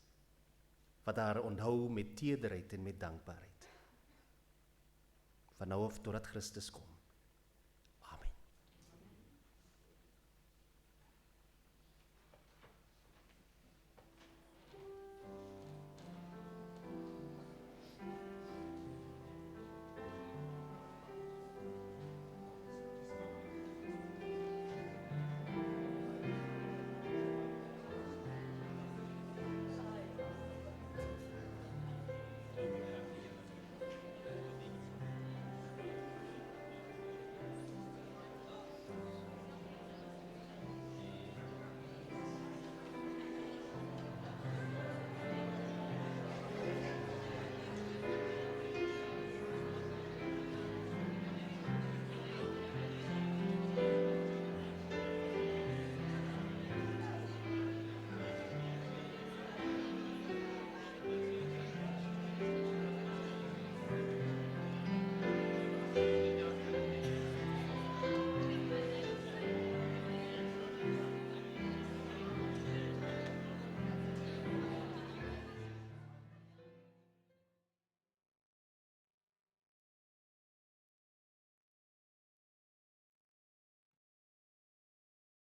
wat haar onthou met tederheid en met dankbaarheid. Van nou af totdat Christus kom.